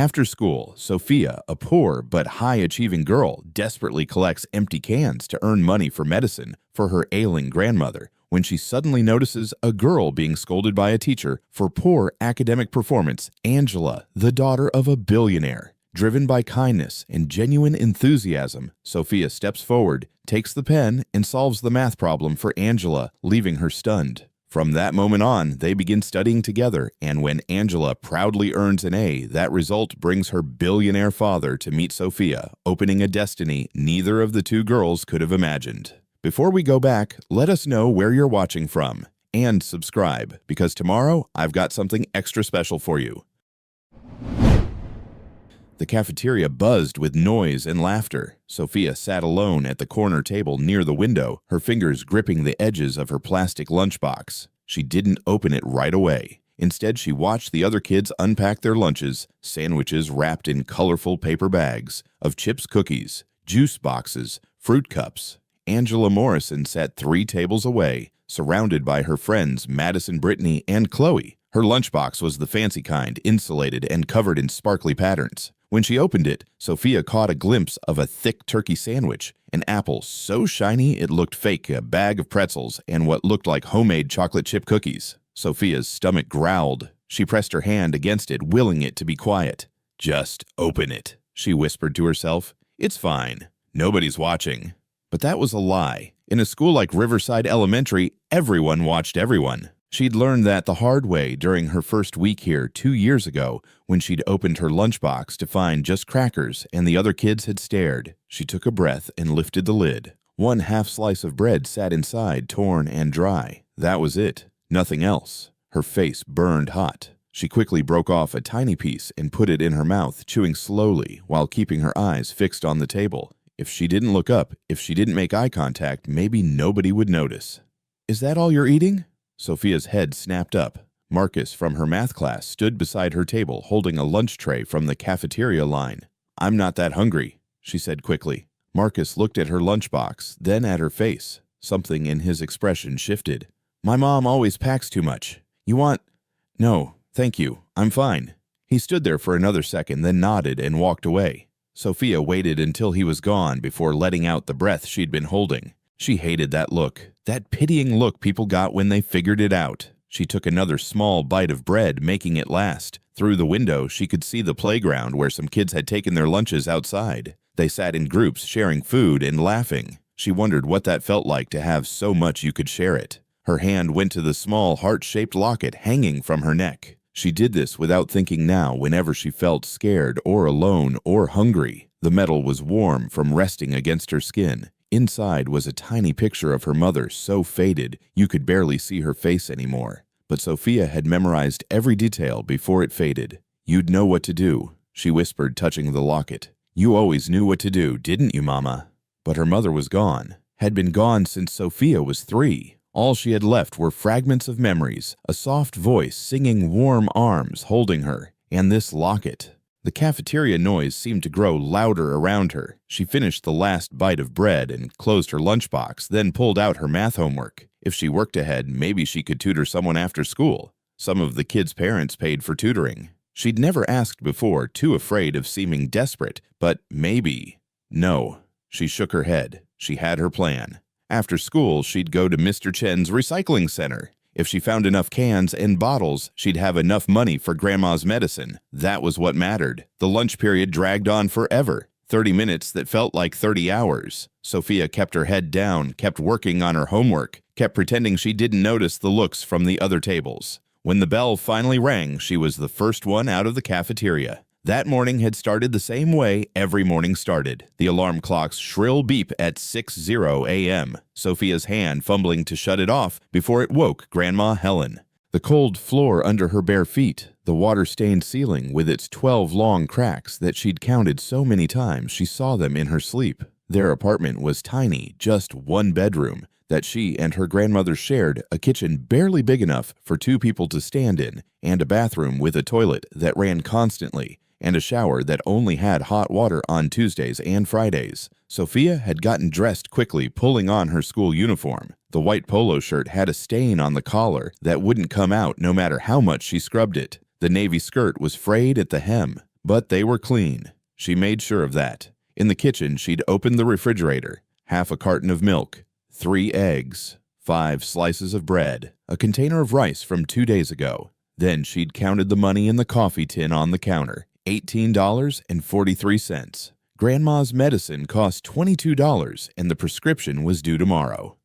After school, Sophia, a poor but high-achieving girl, desperately collects empty cans to earn money for medicine for her ailing grandmother when she suddenly notices a girl being scolded by a teacher for poor academic performance. Angela, the daughter of a billionaire. Driven by kindness and genuine enthusiasm, Sophia steps forward, takes the pen, and solves the math problem for Angela, leaving her stunned. From that moment on, they begin studying together, and when Angela proudly earns an A, that result brings her billionaire father to meet Sophia, opening a destiny neither of the two girls could have imagined. Before we go back, let us know where you're watching from, and subscribe, because tomorrow I've got something extra special for you. The cafeteria buzzed with noise and laughter. Sophia sat alone at the corner table near the window, her fingers gripping the edges of her plastic lunchbox. She didn't open it right away. Instead, she watched the other kids unpack their lunches, sandwiches wrapped in colorful paper bags, of chips cookies, juice boxes, fruit cups. Angela Morrison sat 3 tables away, surrounded by her friends Madison, Brittany, and Chloe. Her lunchbox was the fancy kind, insulated and covered in sparkly patterns. When she opened it, Sophia caught a glimpse of a thick turkey sandwich, an apple so shiny it looked fake, a bag of pretzels, and what looked like homemade chocolate chip cookies. Sophia's stomach growled. She pressed her hand against it, willing it to be quiet. "Just open it," she whispered to herself. "It's fine. Nobody's watching." But that was a lie. In a school like Riverside Elementary, everyone watched everyone. She'd learned that the hard way during her first week here 2 years ago when she'd opened her lunchbox to find just crackers and the other kids had stared. She took a breath and lifted the lid. 1 half slice of bread sat inside, torn and dry. That was it. Nothing else. Her face burned hot. She quickly broke off a tiny piece and put it in her mouth, chewing slowly while keeping her eyes fixed on the table. If she didn't look up, if she didn't make eye contact, maybe nobody would notice. "Is that all you're eating?" Sophia's head snapped up. Marcus from her math class stood beside her table holding a lunch tray from the cafeteria line. "I'm not that hungry," she said quickly. Marcus looked at her lunchbox, then at her face. Something in his expression shifted. "My mom always packs too much. You want—" "No, thank you. I'm fine." He stood there for another second, then nodded and walked away. Sophia waited until he was gone before letting out the breath she'd been holding. She hated that look, that pitying look people got when they figured it out. She took another small bite of bread, making it last. Through the window, she could see the playground where some kids had taken their lunches outside. They sat in groups, sharing food and laughing. She wondered what that felt like to have so much you could share it. Her hand went to the small heart-shaped locket hanging from her neck. She did this without thinking now whenever she felt scared or alone or hungry. The metal was warm from resting against her skin. Inside was a tiny picture of her mother, so faded you could barely see her face anymore. But Sophia had memorized every detail before it faded. "You'd know what to do," she whispered, touching the locket. "You always knew what to do, didn't you, Mama?" But her mother was gone. Had been gone since Sophia was 3. All she had left were fragments of memories, a soft voice singing, warm arms holding her, and this locket. The cafeteria noise seemed to grow louder around her. She finished the last bite of bread and closed her lunchbox, then pulled out her math homework. If she worked ahead, maybe she could tutor someone after school. Some of the kids' parents paid for tutoring. She'd never asked before, too afraid of seeming desperate, but maybe. No. She shook her head. She had her plan. After school, she'd go to Mr. Chen's recycling center. If she found enough cans and bottles, she'd have enough money for Grandma's medicine. That was what mattered. The lunch period dragged on forever. 30 minutes that felt like 30 hours. Sophia kept her head down, kept working on her homework, kept pretending she didn't notice the looks from the other tables. When the bell finally rang, she was the first one out of the cafeteria. That morning had started the same way every morning started. The alarm clock's shrill beep at 6:00 a.m. Sophia's hand fumbling to shut it off before it woke Grandma Helen. The cold floor under her bare feet, the water-stained ceiling with its 12 long cracks that she'd counted so many times she saw them in her sleep. Their apartment was tiny, just 1 bedroom, that she and her grandmother shared, a kitchen barely big enough for 2 people to stand in, and a bathroom with a toilet that ran constantly, and a shower that only had hot water on Tuesdays and Fridays. Sophia had gotten dressed quickly, pulling on her school uniform. The white polo shirt had a stain on the collar that wouldn't come out no matter how much she scrubbed it. The navy skirt was frayed at the hem, But they were clean. She made sure of that. In the kitchen, she'd opened the refrigerator. Half a carton of milk, 3 eggs, 5 slices of bread, a container of rice from 2 days ago. Then she'd counted the money in the coffee tin on the counter, $18.43. Grandma's medicine cost $22 and the prescription was due tomorrow.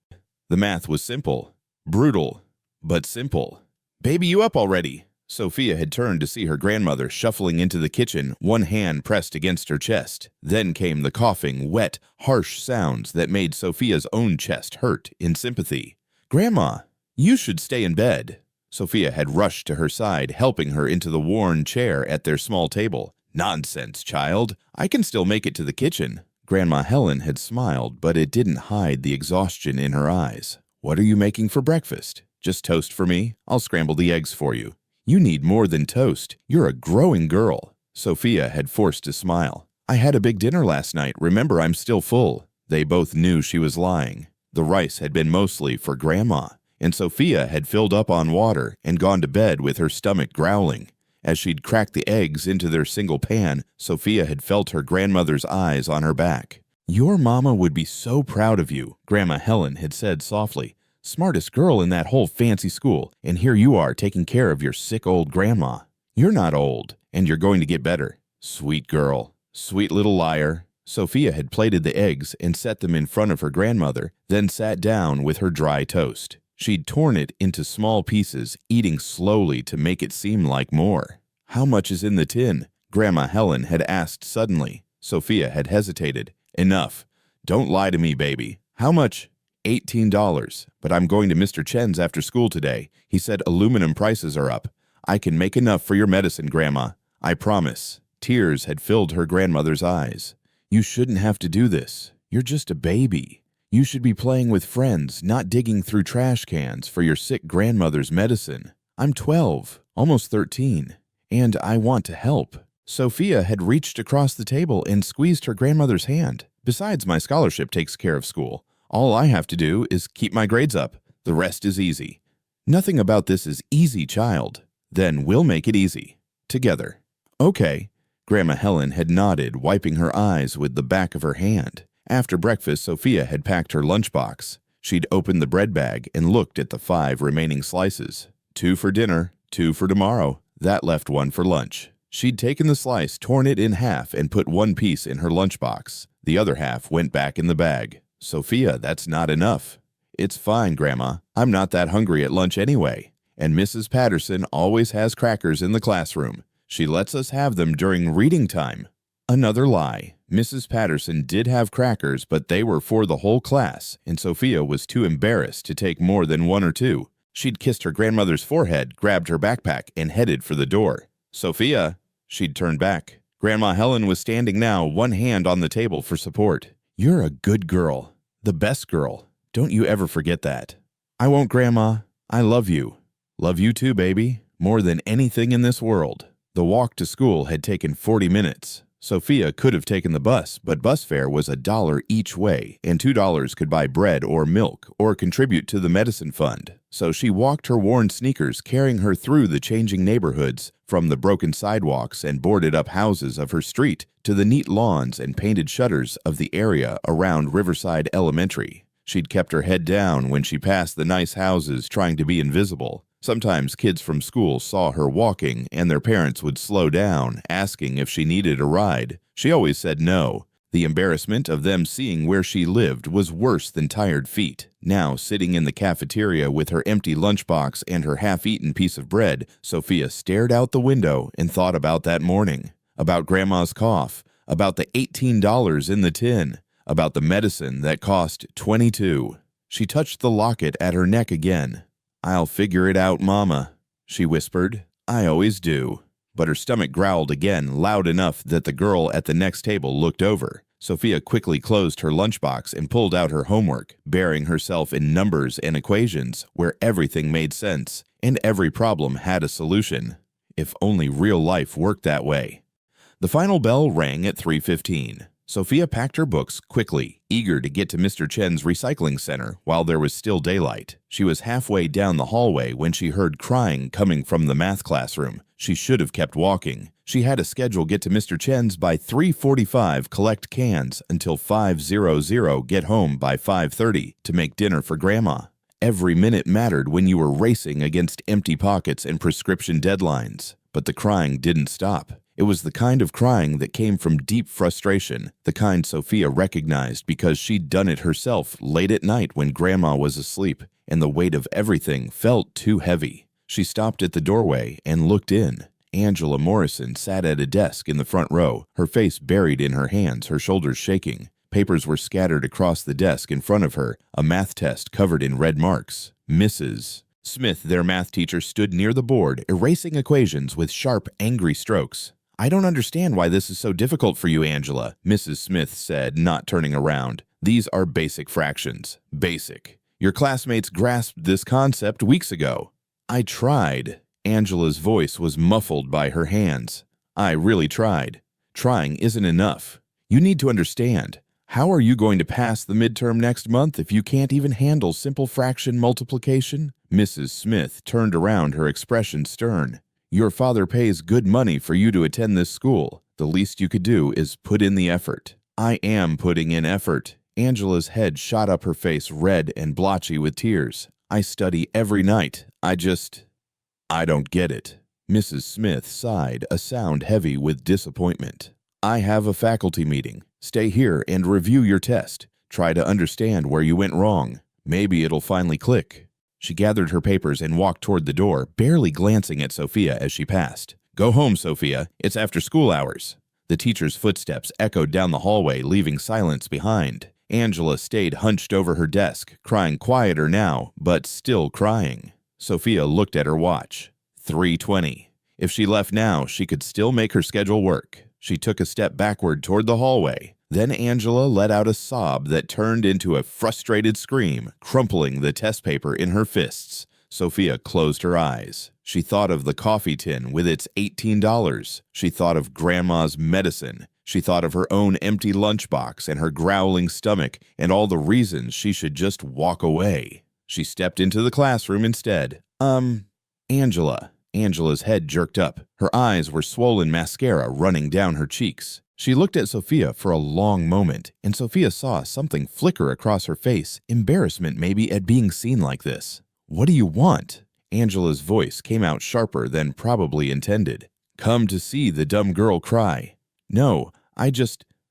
The math was simple, brutal, but simple. "Baby, you up already?" Sophia had turned to see her grandmother shuffling into the kitchen, one hand pressed against her chest. Then came the coughing, wet, harsh sounds that made Sophia's own chest hurt in sympathy. "Grandma, you should stay in bed." Sophia had rushed to her side, helping her into the worn chair at their small table. "Nonsense, child. I can still make it to the kitchen." Grandma Helen had smiled, but it didn't hide the exhaustion in her eyes. "What are you making for breakfast? Just toast for me? I'll scramble the eggs for you." "You need more than toast. You're a growing girl." Sophia had forced a smile. "I had a big dinner last night. Remember, I'm still full." They both knew she was lying. The rice had been mostly for Grandma, and Sophia had filled up on water and gone to bed with her stomach growling. As she'd cracked the eggs into their single pan, Sophia had felt her grandmother's eyes on her back. "Your mama would be so proud of you," Grandma Helen had said softly. "Smartest girl in that whole fancy school, and here you are taking care of your sick old grandma. You're not old, and you're going to get better." Sweet girl. Sweet little liar. Sophia had plated the eggs and set them in front of her grandmother, then sat down with her dry toast. She'd torn it into small pieces, eating slowly to make it seem like more. "How much is in the tin?" Grandma Helen had asked suddenly. Sophia had hesitated. "Enough. Don't lie to me, baby. How much?" $18, but I'm going to Mr. Chen's after school today. He said aluminum prices are up. I can make enough for your medicine, Grandma. I promise." Tears had filled her grandmother's eyes. "You shouldn't have to do this. You're just a baby. You should be playing with friends, not digging through trash cans for your sick grandmother's medicine. I'm 12, almost 13, and I want to help." Sophia had reached across the table and squeezed her grandmother's hand. "Besides, my scholarship takes care of school. All I have to do is keep my grades up. The rest is easy." "Nothing about this is easy, child." "Then we'll make it easy. Together." "Okay." Grandma Helen had nodded, wiping her eyes with the back of her hand. After breakfast, Sophia had packed her lunchbox. She'd opened the bread bag and looked at the 5 remaining slices. 2 for dinner, 2 for tomorrow. That left 1 for lunch. She'd taken the slice, torn it in half, and put 1 piece in her lunchbox. The other half went back in the bag. "Sophia, that's not enough." "It's fine, Grandma. I'm not that hungry at lunch anyway. And Mrs. Patterson always has crackers in the classroom. She lets us have them during reading time." Another lie. Mrs. Patterson did have crackers, but they were for the whole class, and Sophia was too embarrassed to take more than 1 or 2. She'd kissed her grandmother's forehead, grabbed her backpack, and headed for the door. "Sophia!" She'd turned back. Grandma Helen was standing now, one hand on the table for support. "You're a good girl. The best girl. Don't you ever forget that." "I won't, Grandma. I love you." "Love you too, baby. More than anything in this world." The walk to school had taken 40 minutes. Sophia could have taken the bus, but bus fare was $1 each way, and $2 could buy bread or milk or contribute to the medicine fund. So she walked her worn sneakers, carrying her through the changing neighborhoods, from the broken sidewalks and boarded-up houses of her street to the neat lawns and painted shutters of the area around Riverside Elementary. She'd kept her head down when she passed the nice houses, trying to be invisible. Sometimes kids from school saw her walking, and their parents would slow down, asking if she needed a ride. She always said no. The embarrassment of them seeing where she lived was worse than tired feet. Now, sitting in the cafeteria with her empty lunchbox and her half-eaten piece of bread, Sophia stared out the window and thought about that morning, about Grandma's cough, about the $18 in the tin, about the medicine that cost $22. She touched the locket at her neck again. "I'll figure it out, Mama," she whispered. "I always do." But her stomach growled again, loud enough that the girl at the next table looked over. Sophia quickly closed her lunchbox and pulled out her homework, burying herself in numbers and equations where everything made sense and every problem had a solution. If only real life worked that way. The final bell rang at 3:15. Sophia packed her books quickly, eager to get to Mr. Chen's recycling center while there was still daylight. She was halfway down the hallway when she heard crying coming from the math classroom. She should have kept walking. She had a schedule: get to Mr. Chen's by 3:45, collect cans until 5:00, get home by 5:30 to make dinner for Grandma. Every minute mattered when you were racing against empty pockets and prescription deadlines. But the crying didn't stop. It was the kind of crying that came from deep frustration, the kind Sophia recognized because she'd done it herself late at night when Grandma was asleep, and the weight of everything felt too heavy. She stopped at the doorway and looked in. Angela Morrison sat at a desk in the front row, her face buried in her hands, her shoulders shaking. Papers were scattered across the desk in front of her, a math test covered in red marks. Mrs. Smith, their math teacher, stood near the board, erasing equations with sharp, angry strokes. "I don't understand why this is so difficult for you, Angela," Mrs. Smith said, not turning around. "These are basic fractions. Basic. Your classmates grasped this concept weeks ago." "I tried." Angela's voice was muffled by her hands. "I really tried. Trying isn't enough. You need to understand. How are you going to pass the midterm next month if you can't even handle simple fraction multiplication?" Mrs. Smith turned around, her expression stern. "Your father pays good money for you to attend this school. The least you could do is put in the effort." "I am putting in effort." Angela's head shot up, her face red and blotchy with tears. "I study every night. I don't get it." Mrs. Smith sighed, a sound heavy with disappointment. "I have a faculty meeting. Stay here and review your test. Try to understand where you went wrong. Maybe it'll finally click." She gathered her papers and walked toward the door, barely glancing at Sophia as she passed. "Go home, Sophia. It's after school hours." The teacher's footsteps echoed down the hallway, leaving silence behind. Angela stayed hunched over her desk, crying quieter now, but still crying. Sophia looked at her watch. 3:20. If she left now, she could still make her schedule work. She took a step backward toward the hallway. Then Angela let out a sob that turned into a frustrated scream, crumpling the test paper in her fists. Sophia closed her eyes. She thought of the coffee tin with its $18. She thought of Grandma's medicine. She thought of her own empty lunchbox and her growling stomach and all the reasons she should just walk away. She stepped into the classroom instead. Angela." Angela's head jerked up. Her eyes were swollen mascara running down her cheeks. She looked at Sophia for a long moment, and Sophia saw something flicker across her face, embarrassment maybe at being seen like this. "What do you want?" Angela's voice came out sharper than probably intended. "Come to see the dumb girl cry." "No,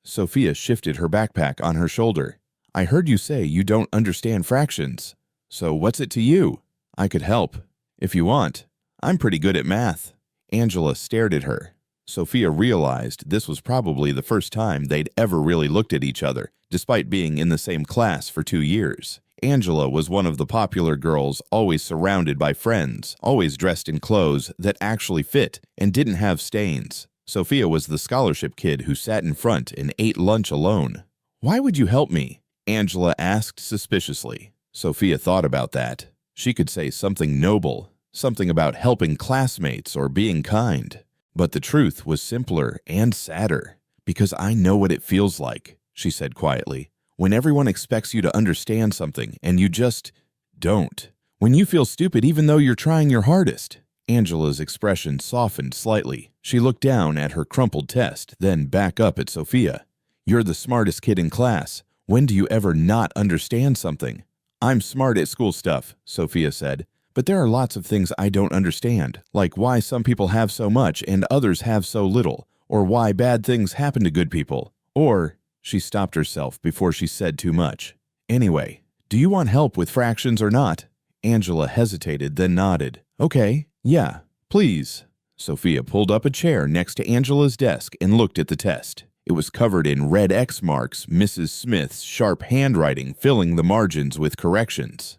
Sophia shifted her backpack on her shoulder. "I heard you say you don't understand fractions. So what's it to you? I could help. If you want. I'm pretty good at math." Angela stared at her. Sophia realized this was probably the first time they'd ever really looked at each other, despite being in the same class for 2 years. Angela was one of the popular girls, always surrounded by friends, always dressed in clothes that actually fit and didn't have stains. Sophia was the scholarship kid who sat in front and ate lunch alone. "Why would you help me?" Angela asked suspiciously. Sophia thought about that. She could say something noble, something about helping classmates or being kind. But the truth was simpler and sadder. "Because I know what it feels like," she said quietly. "When everyone expects you to understand something and you just don't. When you feel stupid even though you're trying your hardest." Angela's expression softened slightly. She looked down at her crumpled test, then back up at Sophia. "You're the smartest kid in class. When do you ever not understand something?" "I'm smart at school stuff," Sophia said. "But there are lots of things I don't understand, like why some people have so much and others have so little, or why bad things happen to good people, or—" She stopped herself before she said too much. "Anyway, do you want help with fractions or not?" Angela hesitated, then nodded. "Okay, yeah, please." Sophia pulled up a chair next to Angela's desk and looked at the test. It was covered in red X marks, Mrs. Smith's sharp handwriting filling the margins with corrections.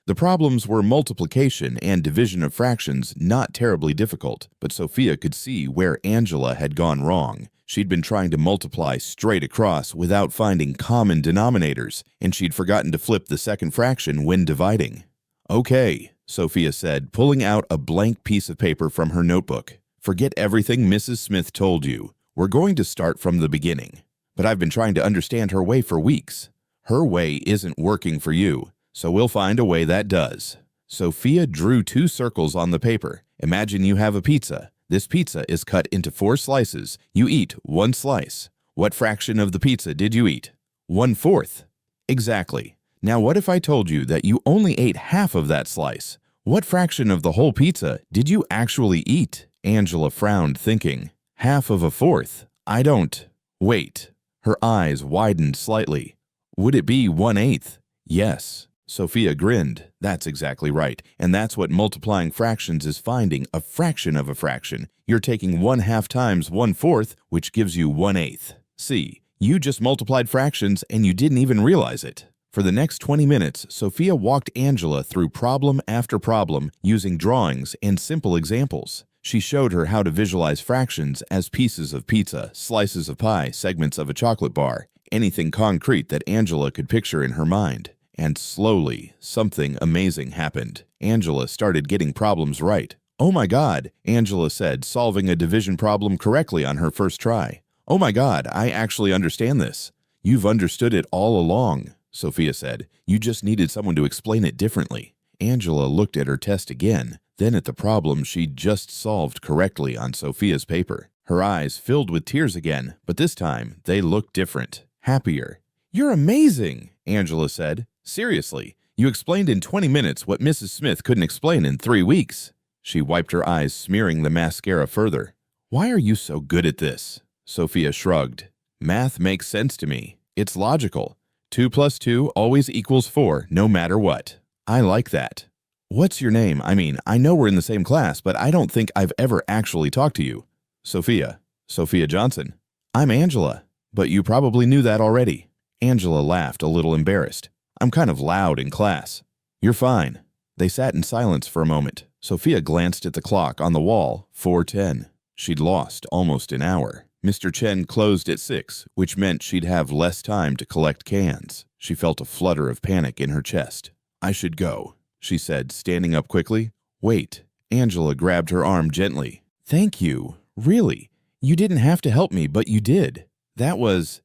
The problems were multiplication and division of fractions, not terribly difficult, but Sophia could see where Angela had gone wrong. She'd been trying to multiply straight across without finding common denominators, and she'd forgotten to flip the second fraction when dividing. "Okay," Sophia said, pulling out a blank piece of paper from her notebook. "Forget everything Mrs. Smith told you. We're going to start from the beginning. But I've been trying to understand her way for weeks. Her way isn't working for you, so we'll find a way that does." Sophia drew 2 circles on the paper. "Imagine you have a pizza. This pizza is cut into 4 slices. You eat 1 slice. What fraction of the pizza did you eat? 1/4. Exactly. Now what if I told you that you only ate half of that slice? What fraction of the whole pizza did you actually eat? Angela frowned, thinking. Half of a fourth. I don't. Wait. Her eyes widened slightly. Would it be 1/8? Yes. Sophia grinned. That's exactly right. And that's what multiplying fractions is, finding a fraction of a fraction. You're taking 1/2 times 1/4, which gives you 1/8. See, you just multiplied fractions and you didn't even realize it. For the next 20 minutes, Sophia walked Angela through problem after problem using drawings and simple examples. She showed her how to visualize fractions as pieces of pizza, slices of pie, segments of a chocolate bar, anything concrete that Angela could picture in her mind. And slowly, something amazing happened. Angela started getting problems right. "Oh my God," Angela said, solving a division problem correctly on her first try. "Oh my God, I actually understand this." "You've understood it all along," Sophia said. "You just needed someone to explain it differently." Angela looked at her test again, then at the problem she'd just solved correctly on Sophia's paper. Her eyes filled with tears again, but this time they looked different, happier. "You're amazing," Angela said. "Seriously, you explained in 20 minutes what Mrs. Smith couldn't explain in 3 weeks. She wiped her eyes, smearing the mascara further. "Why are you so good at this?" Sophia shrugged. "Math makes sense to me. It's logical. 2 plus 2 always equals 4, no matter what. I like that." "What's your name? I know we're in the same class, but I don't think I've ever actually talked to you." "Sophia. Sophia Johnson." "I'm Angela, but you probably knew that already." Angela laughed, a little embarrassed. "I'm kind of loud in class." "You're fine." They sat in silence for a moment. Sophia glanced at the clock on the wall, 4:10. She'd lost almost an hour. Mr. Chen closed at 6, which meant she'd have less time to collect cans. She felt a flutter of panic in her chest. "I should go," she said, standing up quickly. "Wait." Angela grabbed her arm gently. "Thank you. Really. You didn't have to help me, but you did. That was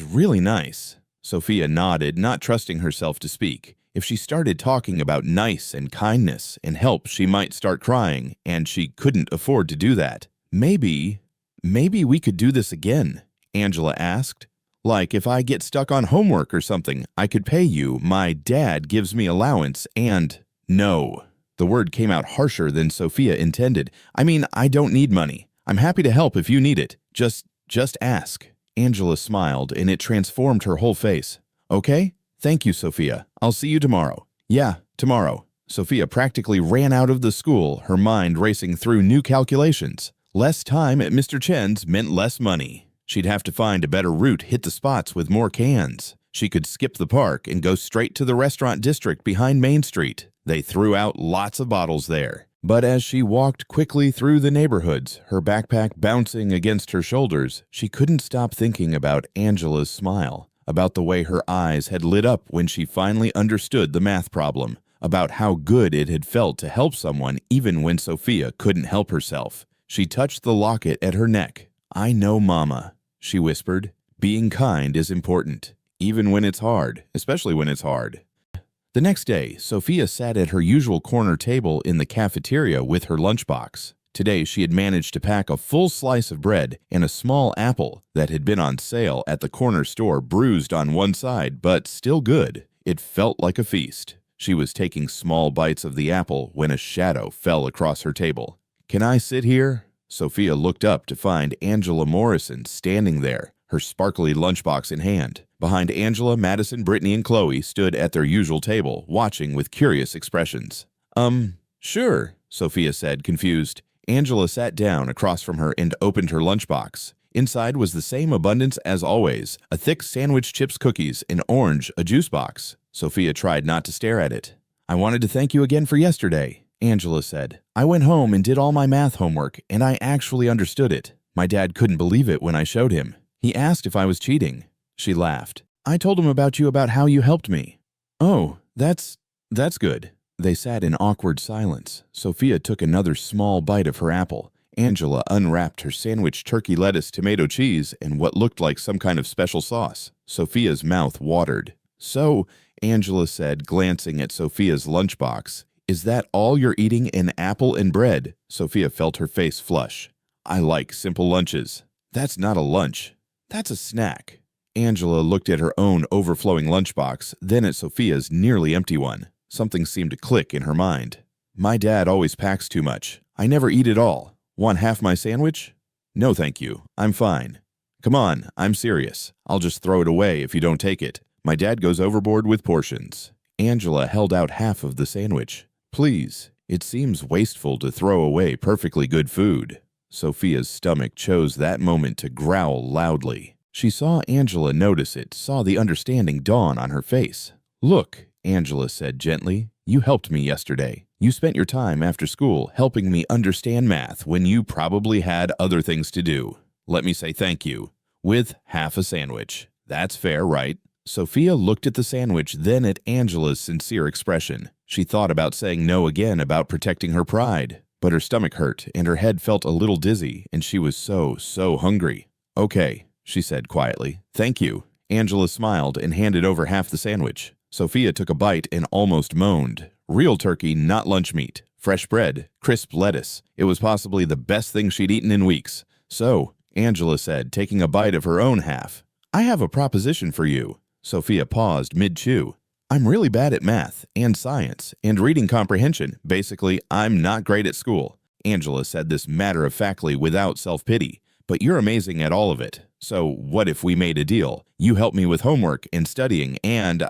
really nice." Sophia nodded, not trusting herself to speak. If she started talking about nice and kindness and help, she might start crying, and she couldn't afford to do that. Maybe we could do this again," Angela asked. "Like if I get stuck on homework or something, I could pay you. My dad gives me allowance and—" "No." The word came out harsher than Sophia intended. I don't need money. I'm happy to help if you need it. Just ask." Angela smiled, and it transformed her whole face. "Okay? Thank you, Sophia. I'll see you tomorrow." "Yeah, tomorrow." Sophia practically ran out of the school, her mind racing through new calculations. Less time at Mr. Chen's meant less money. She'd have to find a better route, hit the spots with more cans. She could skip the park and go straight to the restaurant district behind Main Street. They threw out lots of bottles there. But as she walked quickly through the neighborhoods, her backpack bouncing against her shoulders, she couldn't stop thinking about Angela's smile, about the way her eyes had lit up when she finally understood the math problem, about how good it had felt to help someone even when Sophia couldn't help herself. She touched the locket at her neck. "I know, Mama," she whispered. "Being kind is important, even when it's hard, especially when it's hard." The next day, Sophia sat at her usual corner table in the cafeteria with her lunchbox. Today, she had managed to pack a full slice of bread and a small apple that had been on sale at the corner store, bruised on one side, but still good. It felt like a feast. She was taking small bites of the apple when a shadow fell across her table. "Can I sit here?" Sophia looked up to find Angela Morrison standing there, her sparkly lunchbox in hand. Behind Angela, Madison, Brittany, and Chloe stood at their usual table, watching with curious expressions. Sure," Sophia said, confused. Angela sat down across from her and opened her lunchbox. Inside was the same abundance as always, a thick sandwich, chips, cookies, an orange, a juice box. Sophia tried not to stare at it. "I wanted to thank you again for yesterday," Angela said. "I went home and did all my math homework, and I actually understood it. My dad couldn't believe it when I showed him. He asked if I was cheating." She laughed. "I told him about how you helped me." "Oh, that's good." They sat in awkward silence. Sophia took another small bite of her apple. Angela unwrapped her sandwich, turkey, lettuce, tomato, cheese, and what looked like some kind of special sauce. Sophia's mouth watered. "So," Angela said, glancing at Sophia's lunchbox, Is that all you're eating, an apple and bread? Sophia felt her face flush. I like simple lunches. That's not a lunch. That's a snack. Angela looked at her own overflowing lunchbox, then at Sophia's nearly empty one. Something seemed to click in her mind. My dad always packs too much. I never eat it all. Want half my sandwich? No, thank you. I'm fine. Come on, I'm serious. I'll just throw it away if you don't take it. My dad goes overboard with portions. Angela held out half of the sandwich. Please, it seems wasteful to throw away perfectly good food. Sophia's stomach chose that moment to growl loudly. She saw Angela notice it, saw the understanding dawn on her face. Look, Angela said gently, you helped me yesterday. You spent your time after school helping me understand math when you probably had other things to do. Let me say thank you. With half a sandwich. That's fair, right? Sophia looked at the sandwich, then at Angela's sincere expression. She thought about saying no again about protecting her pride, but her stomach hurt and her head felt a little dizzy, and she was so hungry. Okay, she said quietly. Thank you. Angela smiled and handed over half the sandwich. Sophia took a bite and almost moaned. Real turkey, not lunch meat. Fresh bread, crisp lettuce. It was possibly the best thing she'd eaten in weeks. So, Angela said, taking a bite of her own half. I have a proposition for you. Sophia paused mid-chew. I'm really bad at math and science and reading comprehension. Basically, I'm not great at school. Angela said this matter-of-factly without self-pity. But you're amazing at all of it. So what if we made a deal? You help me with homework and studying, and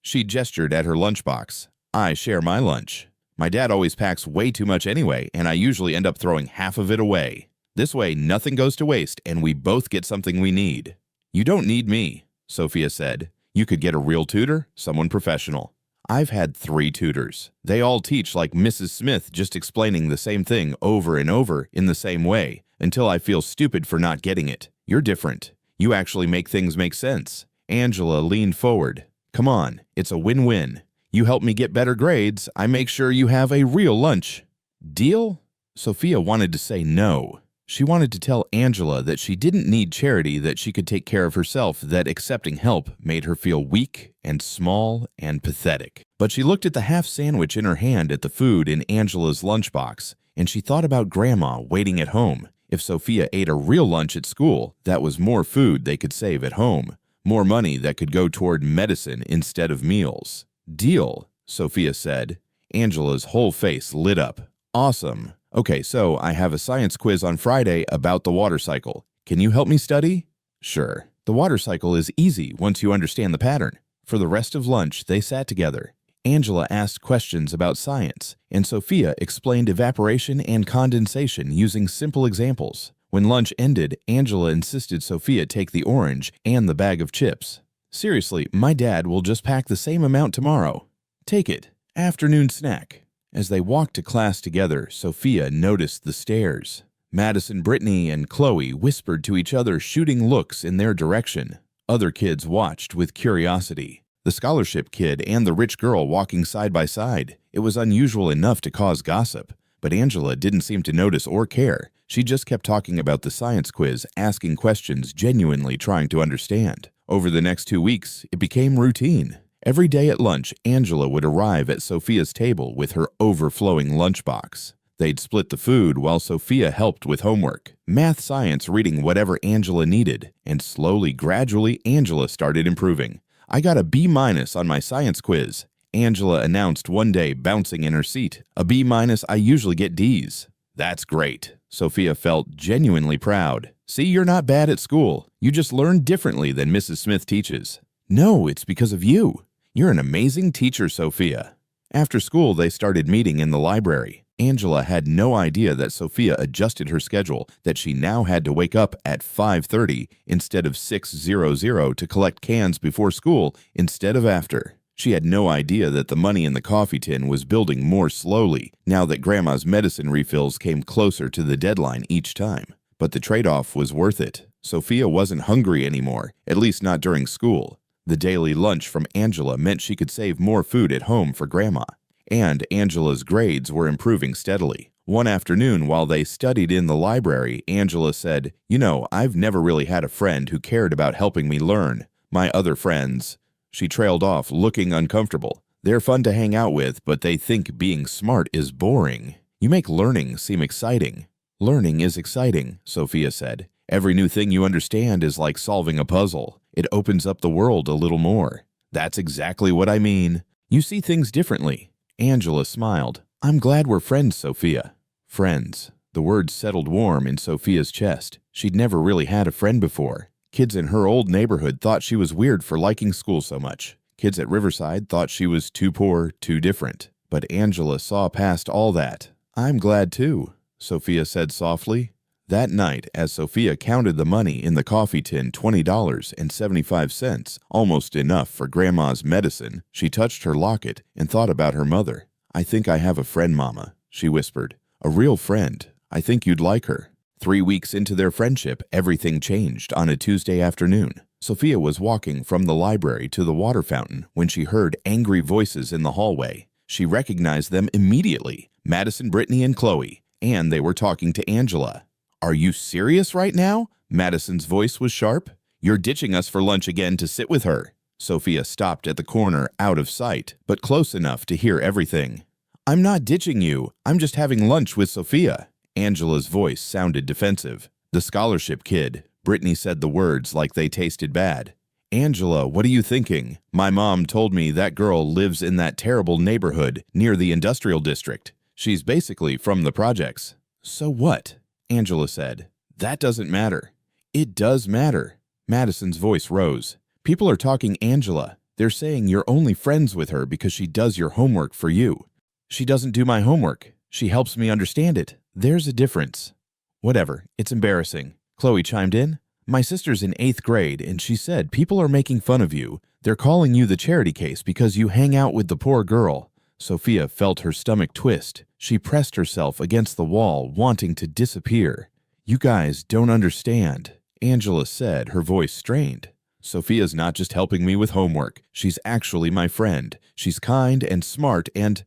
She gestured at her lunchbox. I share my lunch. My dad always packs way too much anyway, and I usually end up throwing half of it away. This way, nothing goes to waste, and we both get something we need. You don't need me, Sophia said. You could get a real tutor, someone professional. I've had 3 tutors. They all teach like Mrs. Smith, just explaining the same thing over and over in the same way, until I feel stupid for not getting it. You're different. You actually make things make sense. Angela leaned forward. Come on, it's a win-win. You help me get better grades, I make sure you have a real lunch. Deal? Sophia wanted to say no. She wanted to tell Angela that she didn't need charity, that she could take care of herself, that accepting help made her feel weak and small and pathetic. But she looked at the half sandwich in her hand at the food in Angela's lunchbox, and she thought about Grandma waiting at home. If Sophia ate a real lunch at school, that was more food they could save at home, more money that could go toward medicine instead of meals. Deal, Sophia said. Angela's whole face lit up. Awesome. Okay, so I have a science quiz on Friday about the water cycle. Can you help me study? Sure. The water cycle is easy once you understand the pattern. For the rest of lunch, they sat together. Angela asked questions about science, and Sophia explained evaporation and condensation using simple examples. When lunch ended, Angela insisted Sophia take the orange and the bag of chips. Seriously, my dad will just pack the same amount tomorrow. Take it. Afternoon snack. As they walked to class together, Sophia noticed the stares. Madison, Brittany, and Chloe whispered to each other, shooting looks in their direction. Other kids watched with curiosity. The scholarship kid and the rich girl walking side by side. It was unusual enough to cause gossip, but Angela didn't seem to notice or care. She just kept talking about the science quiz, asking questions, genuinely trying to understand. Over the next 2 weeks, it became routine. Every day at lunch, Angela would arrive at Sophia's table with her overflowing lunchbox. They'd split the food while Sophia helped with homework, math, science, reading, whatever Angela needed, and slowly, gradually, Angela started improving. I got a B- on my science quiz, Angela announced one day, bouncing in her seat. A B-, I usually get D's. That's great. Sophia felt genuinely proud. See, you're not bad at school. You just learn differently than Mrs. Smith teaches. No, it's because of you. You're an amazing teacher, Sophia. After school, they started meeting in the library. Angela had no idea that Sophia adjusted her schedule, that she now had to wake up at 5:30 instead of 6:00 to collect cans before school instead of after. She had no idea that the money in the coffee tin was building more slowly now that Grandma's medicine refills came closer to the deadline each time. But the trade-off was worth it. Sophia wasn't hungry anymore, at least not during school. The daily lunch from Angela meant she could save more food at home for Grandma. And Angela's grades were improving steadily. One afternoon, while they studied in the library, Angela said, "You know, I've never really had a friend who cared about helping me learn. My other friends..." She trailed off, looking uncomfortable. They're fun to hang out with, but they think being smart is boring. You make learning seem exciting. Learning is exciting, Sophia said. Every new thing you understand is like solving a puzzle. It opens up the world a little more. That's exactly what I mean. You see things differently. Angela smiled. I'm glad we're friends, Sophia. Friends. The words settled warm in Sophia's chest. She'd never really had a friend before. Kids in her old neighborhood thought she was weird for liking school so much. Kids at Riverside thought she was too poor, too different. But Angela saw past all that. I'm glad too, Sophia said softly. That night, as Sophia counted the money in the coffee tin, $20.75, almost enough for Grandma's medicine, she touched her locket and thought about her mother. I think I have a friend, Mama, she whispered. A real friend. I think you'd like her. 3 weeks into their friendship, everything changed on a Tuesday afternoon. Sophia was walking from the library to the water fountain when she heard angry voices in the hallway. She recognized them immediately, Madison, Brittany, and Chloe, and they were talking to Angela. Are you serious right now? Madison's voice was sharp. You're ditching us for lunch again to sit with her. Sophia stopped at the corner, out of sight, but close enough to hear everything. I'm not ditching you. I'm just having lunch with Sophia. Angela's voice sounded defensive. The scholarship kid. Brittany said the words like they tasted bad. Angela, what are you thinking? My mom told me that girl lives in that terrible neighborhood near the industrial district. She's basically from the projects. So what? Angela said. That doesn't matter. It does matter. Madison's voice rose. People are talking Angela. They're saying you're only friends with her because she does your homework for you. She doesn't do my homework. She helps me understand it. There's a difference. Whatever. It's embarrassing. Chloe chimed in. My sister's in 8th grade, and she said people are making fun of you. They're calling you the charity case because you hang out with the poor girl. Sophia felt her stomach twist. She pressed herself against the wall, wanting to disappear. You guys don't understand, Angela said, her voice strained. Sophia's not just helping me with homework. She's actually my friend. She's kind and smart and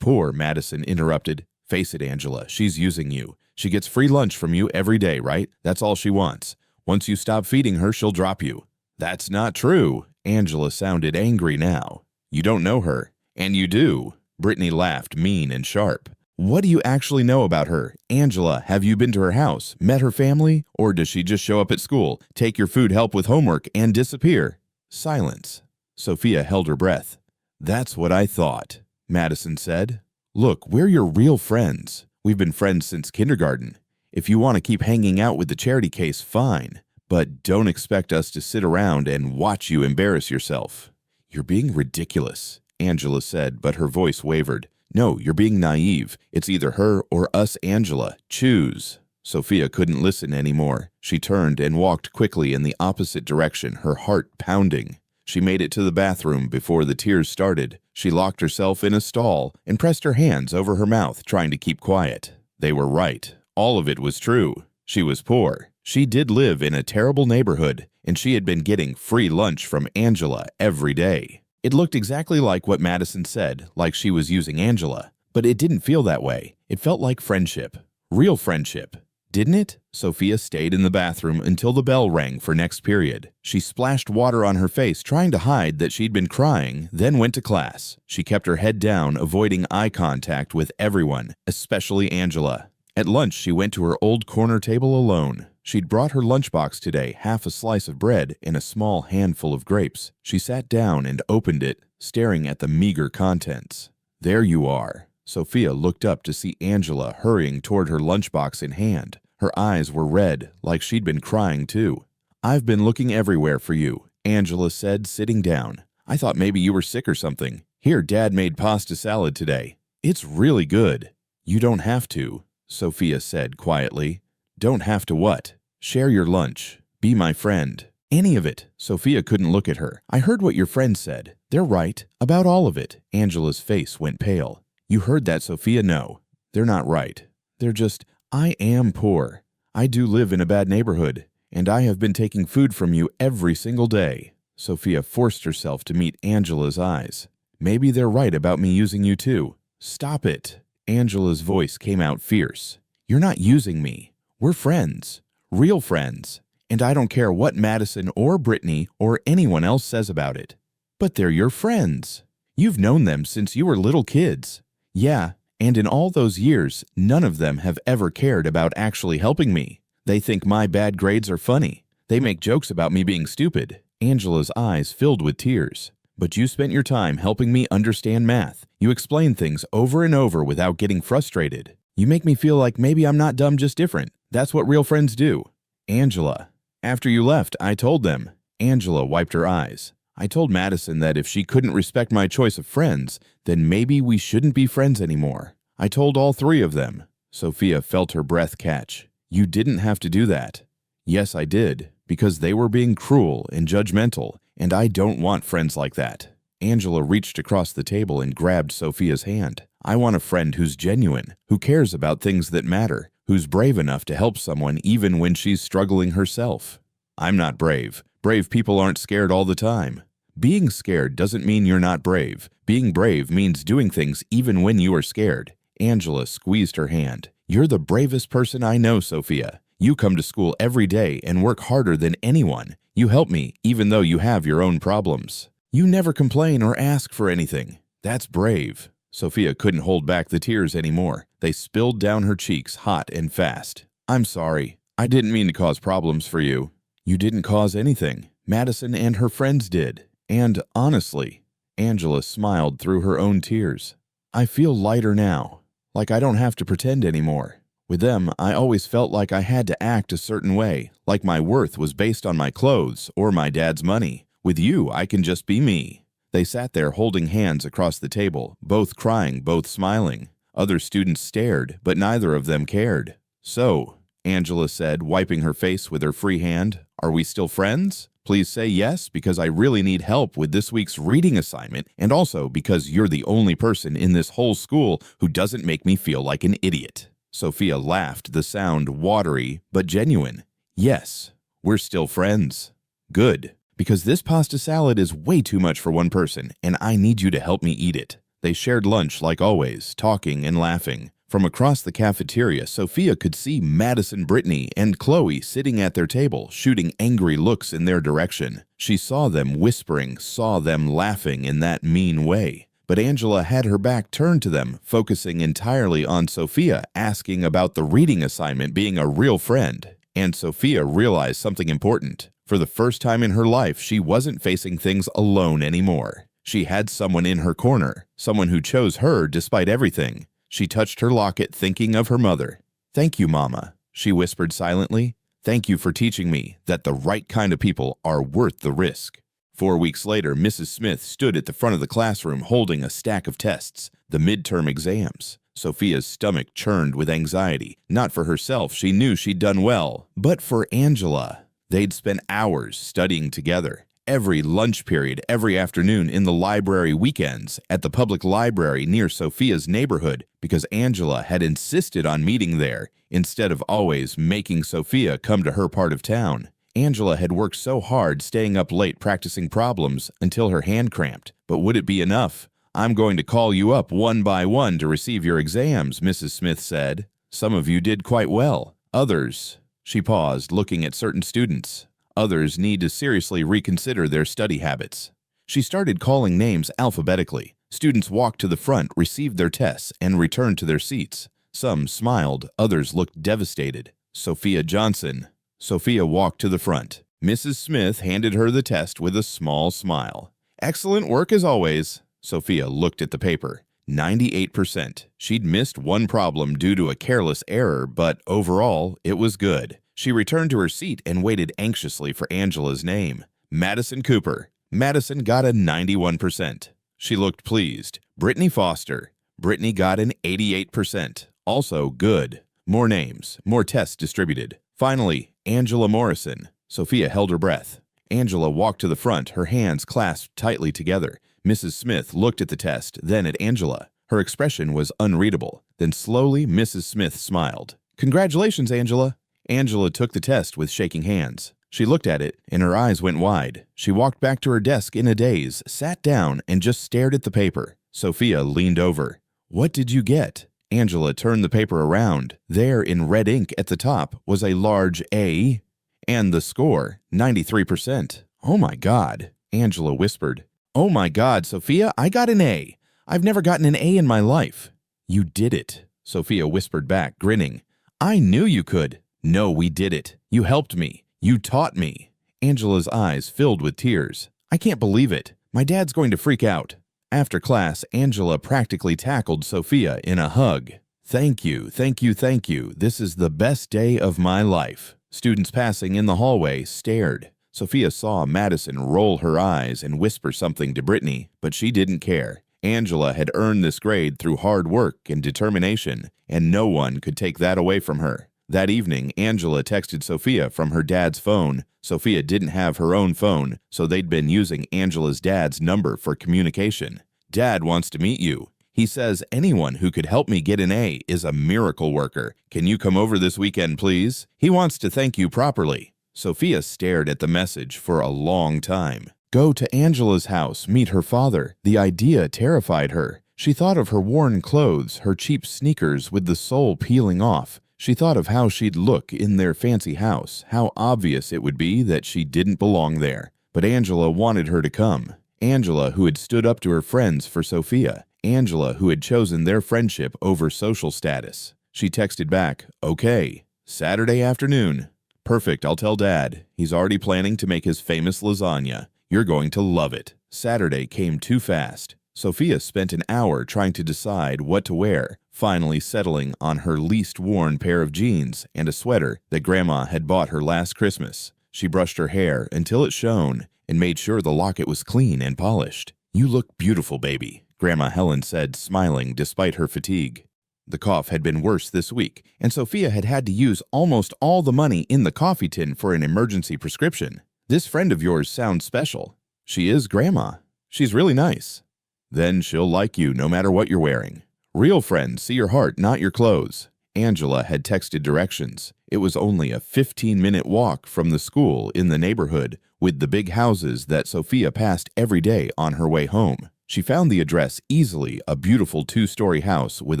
poor, Madison interrupted. Face it, Angela, she's using you. She gets free lunch from you every day, right? That's all she wants. Once you stop feeding her, she'll drop you. That's not true. Angela sounded angry now. You don't know her. And you do. Brittany laughed, mean and sharp. What do you actually know about her? Angela, have you been to her house, met her family, or does she just show up at school, take your food, help with homework, and disappear? Silence. Sophia held her breath. That's what I thought, Madison said. Look, we're your real friends. We've been friends since kindergarten. If you want to keep hanging out with the charity case, fine. But don't expect us to sit around and watch you embarrass yourself. You're being ridiculous, Angela said, but her voice wavered. No, you're being naive. It's either her or us, Angela. Choose. Sophia couldn't listen anymore. She turned and walked quickly in the opposite direction, her heart pounding. She made it to the bathroom before the tears started. She locked herself in a stall and pressed her hands over her mouth, trying to keep quiet. They were right. All of it was true. She was poor. She did live in a terrible neighborhood, and she had been getting free lunch from Angela every day. It looked exactly like what Madison said, like she was using Angela, but it didn't feel that way. It felt like friendship. Real friendship. Didn't it? Sophia stayed in the bathroom until the bell rang for next period. She splashed water on her face, trying to hide that she'd been crying, then went to class. She kept her head down, avoiding eye contact with everyone, especially Angela. At lunch, she went to her old corner table alone. She'd brought her lunchbox today, half a slice of bread and a small handful of grapes. She sat down and opened it, staring at the meager contents. There you are. Sophia looked up to see Angela hurrying toward her lunchbox in hand. Her eyes were red, like she'd been crying too. I've been looking everywhere for you, Angela said, sitting down. I thought maybe you were sick or something. Here, Dad made pasta salad today. It's really good. You don't have to, Sophia said quietly. Don't have to what? Share your lunch. Be my friend. Any of it. Sophia couldn't look at her. I heard what your friend said. They're right. About all of it. Angela's face went pale. You heard that, Sophia? No. They're not right. They're just, I am poor. I do live in a bad neighborhood, and I have been taking food from you every single day. Sophia forced herself to meet Angela's eyes. Maybe they're right about me using you too. Stop it. Angela's voice came out fierce. You're not using me. We're friends. Real friends. And I don't care what Madison or Brittany or anyone else says about it. But they're your friends. You've known them since you were little kids. Yeah, and in all those years, none of them have ever cared about actually helping me. They think my bad grades are funny. They make jokes about me being stupid. Angela's eyes filled with tears. But you spent your time helping me understand math. You explain things over and over without getting frustrated. You make me feel like maybe I'm not dumb, just different. That's what real friends do. Angela. After you left, I told them. Angela wiped her eyes. I told Madison that if she couldn't respect my choice of friends, then maybe we shouldn't be friends anymore. I told all three of them. Sophia felt her breath catch. You didn't have to do that. Yes, I did, because they were being cruel and judgmental, and I don't want friends like that. Angela reached across the table and grabbed Sophia's hand. I want a friend who's genuine, who cares about things that matter, who's brave enough to help someone even when she's struggling herself. I'm not brave. Brave people aren't scared all the time. Being scared doesn't mean you're not brave. Being brave means doing things even when you are scared. Angela squeezed her hand. You're the bravest person I know, Sophia. You come to school every day and work harder than anyone. You help me even though you have your own problems. You never complain or ask for anything. That's brave. Sophia couldn't hold back the tears anymore. They spilled down her cheeks hot and fast. I'm sorry. I didn't mean to cause problems for you. You didn't cause anything. Madison and her friends did. And honestly, Angela smiled through her own tears. I feel lighter now, like I don't have to pretend anymore. With them, I always felt like I had to act a certain way, like my worth was based on my clothes or my dad's money. With you, I can just be me. They sat there holding hands across the table, both crying, both smiling. Other students stared, but neither of them cared. So, Angela said, wiping her face with her free hand, are we still friends? Please say yes, because I really need help with this week's reading assignment, and also because you're the only person in this whole school who doesn't make me feel like an idiot. Sophia laughed, the sound watery but genuine. Yes, we're still friends. Good, because this pasta salad is way too much for one person, and I need you to help me eat it. They shared lunch like always, talking and laughing. From across the cafeteria, Sophia could see Madison, Brittany, and Chloe sitting at their table, shooting angry looks in their direction. She saw them whispering, saw them laughing in that mean way. But Angela had her back turned to them, focusing entirely on Sophia, asking about the reading assignment being a real friend. And Sophia realized something important. For the first time in her life, she wasn't facing things alone anymore. She had someone in her corner, someone who chose her despite everything. She touched her locket, thinking of her mother. Thank you, Mama, she whispered silently. Thank you for teaching me that the right kind of people are worth the risk. 4 weeks later, Mrs. Smith stood at the front of the classroom holding a stack of tests, the midterm exams. Sophia's stomach churned with anxiety. Not for herself, she knew she'd done well, but for Angela. They'd spent hours studying together. Every lunch period, every afternoon, in the library weekends, at the public library near Sophia's neighborhood, because Angela had insisted on meeting there, instead of always making Sophia come to her part of town. Angela had worked so hard staying up late practicing problems until her hand cramped. But would it be enough? I'm going to call you up one by one to receive your exams, Mrs. Smith said. Some of you did quite well. Others, she paused, looking at certain students. Others need to seriously reconsider their study habits. She started calling names alphabetically. Students walked to the front, received their tests, and returned to their seats. Some smiled, others looked devastated. Sophia Johnson. Sophia walked to the front. Mrs. Smith handed her the test with a small smile. Excellent work as always. Sophia looked at the paper. 98%. She'd missed one problem due to a careless error, but overall, it was good. She returned to her seat and waited anxiously for Angela's name. Madison Cooper. Madison got a 91%. She looked pleased. Brittany Foster. Brittany got an 88%. Also good. More names, more tests distributed. Finally, Angela Morrison. Sophia held her breath. Angela walked to the front, her hands clasped tightly together. Mrs. Smith looked at the test, then at Angela. Her expression was unreadable. Then slowly, Mrs. Smith smiled. Congratulations, Angela. Angela took the test with shaking hands. She looked at it, and her eyes went wide. She walked back to her desk in a daze, sat down, and just stared at the paper. Sophia leaned over. What did you get? Angela turned the paper around. There, in red ink at the top, was a large A, and the score, 93%. Oh my God, Angela whispered. Oh my God, Sophia, I got an A. I've never gotten an A in my life. You did it, Sophia whispered back, grinning. I knew you could. No, we did it. You helped me. You taught me. Angela's eyes filled with tears. I can't believe it. My dad's going to freak out. After class, Angela practically tackled Sophia in a hug. Thank you, thank you, thank you. This is the best day of my life. Students passing in the hallway stared. Sophia saw Madison roll her eyes and whisper something to Brittany, but she didn't care. Angela had earned this grade through hard work and determination, and no one could take that away from her. That evening, Angela texted Sophia from her dad's phone. Sophia didn't have her own phone, so they'd been using Angela's dad's number for communication. Dad wants to meet you. He says anyone who could help me get an A is a miracle worker. Can you come over this weekend, please? He wants to thank you properly. Sophia stared at the message for a long time. Go to Angela's house, meet her father. The idea terrified her. She thought of her worn clothes, her cheap sneakers with the sole peeling off. She thought of how she'd look in their fancy house, how obvious it would be that she didn't belong there. But Angela wanted her to come. Angela, who had stood up to her friends for Sophia. Angela, who had chosen their friendship over social status. She texted back, okay, Saturday afternoon. Perfect, I'll tell Dad. He's already planning to make his famous lasagna. You're going to love it. Saturday came too fast. Sophia spent an hour trying to decide what to wear, finally settling on her least worn pair of jeans and a sweater that Grandma had bought her last Christmas. She brushed her hair until it shone and made sure the locket was clean and polished. You look beautiful, baby, Grandma Helen said, smiling despite her fatigue. The cough had been worse this week, and Sophia had had to use almost all the money in the coffee tin for an emergency prescription. This friend of yours sounds special. She is Grandma. She's really nice. Then she'll like you no matter what you're wearing. Real friends see your heart, not your clothes. Angela had texted directions. It was only a 15-minute walk from the school in the neighborhood with the big houses that Sophia passed every day on her way home. She found the address easily, a beautiful 2-story house with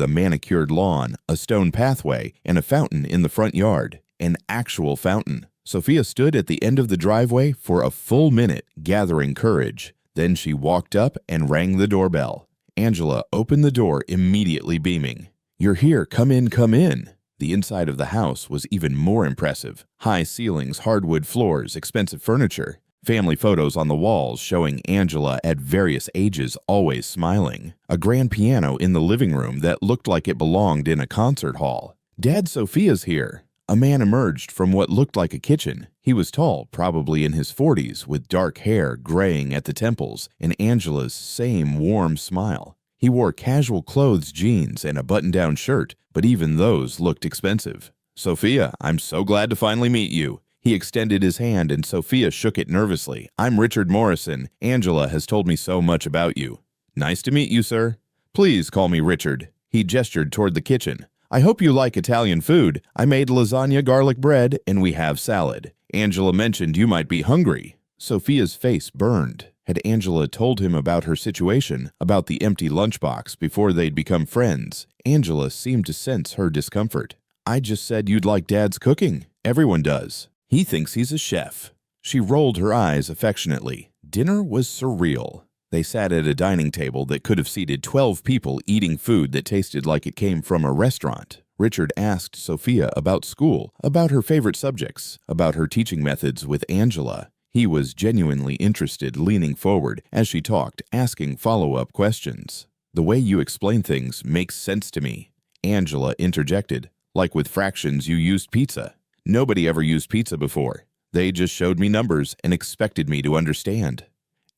a manicured lawn, a stone pathway, and a fountain in the front yard. An actual fountain. Sophia stood at the end of the driveway for a full minute, gathering courage. Then she walked up and rang the doorbell. Angela opened the door, immediately beaming. You're here, come in, come in. The inside of the house was even more impressive. High ceilings, hardwood floors, expensive furniture. Family photos on the walls showing Angela at various ages always smiling. A grand piano in the living room that looked like it belonged in a concert hall. Dad, Sophia's here. A man emerged from what looked like a kitchen. He was tall, probably in his 40s, with dark hair graying at the temples and Angela's same warm smile. He wore casual clothes, jeans, and a button-down shirt, but even those looked expensive. Sophia, I'm so glad to finally meet you. He extended his hand and Sophia shook it nervously. I'm Richard Morrison. Angela has told me so much about you. Nice to meet you, sir. Please call me Richard. He gestured toward the kitchen. I hope you like Italian food. I made lasagna, garlic bread, and we have salad. Angela mentioned you might be hungry. Sophia's face burned. Had Angela told him about her situation, about the empty lunchbox before they'd become friends? Angela seemed to sense her discomfort. I just said you'd like Dad's cooking. Everyone does. He thinks he's a chef. She rolled her eyes affectionately. Dinner was surreal. They sat at a dining table that could have seated 12 people eating food that tasted like it came from a restaurant. Richard asked Sophia about school, about her favorite subjects, about her teaching methods with Angela. He was genuinely interested, leaning forward as she talked, asking follow-up questions. The way you explain things makes sense to me. Angela interjected. Like with fractions, you used pizza. Nobody ever used pizza before. They just showed me numbers and expected me to understand.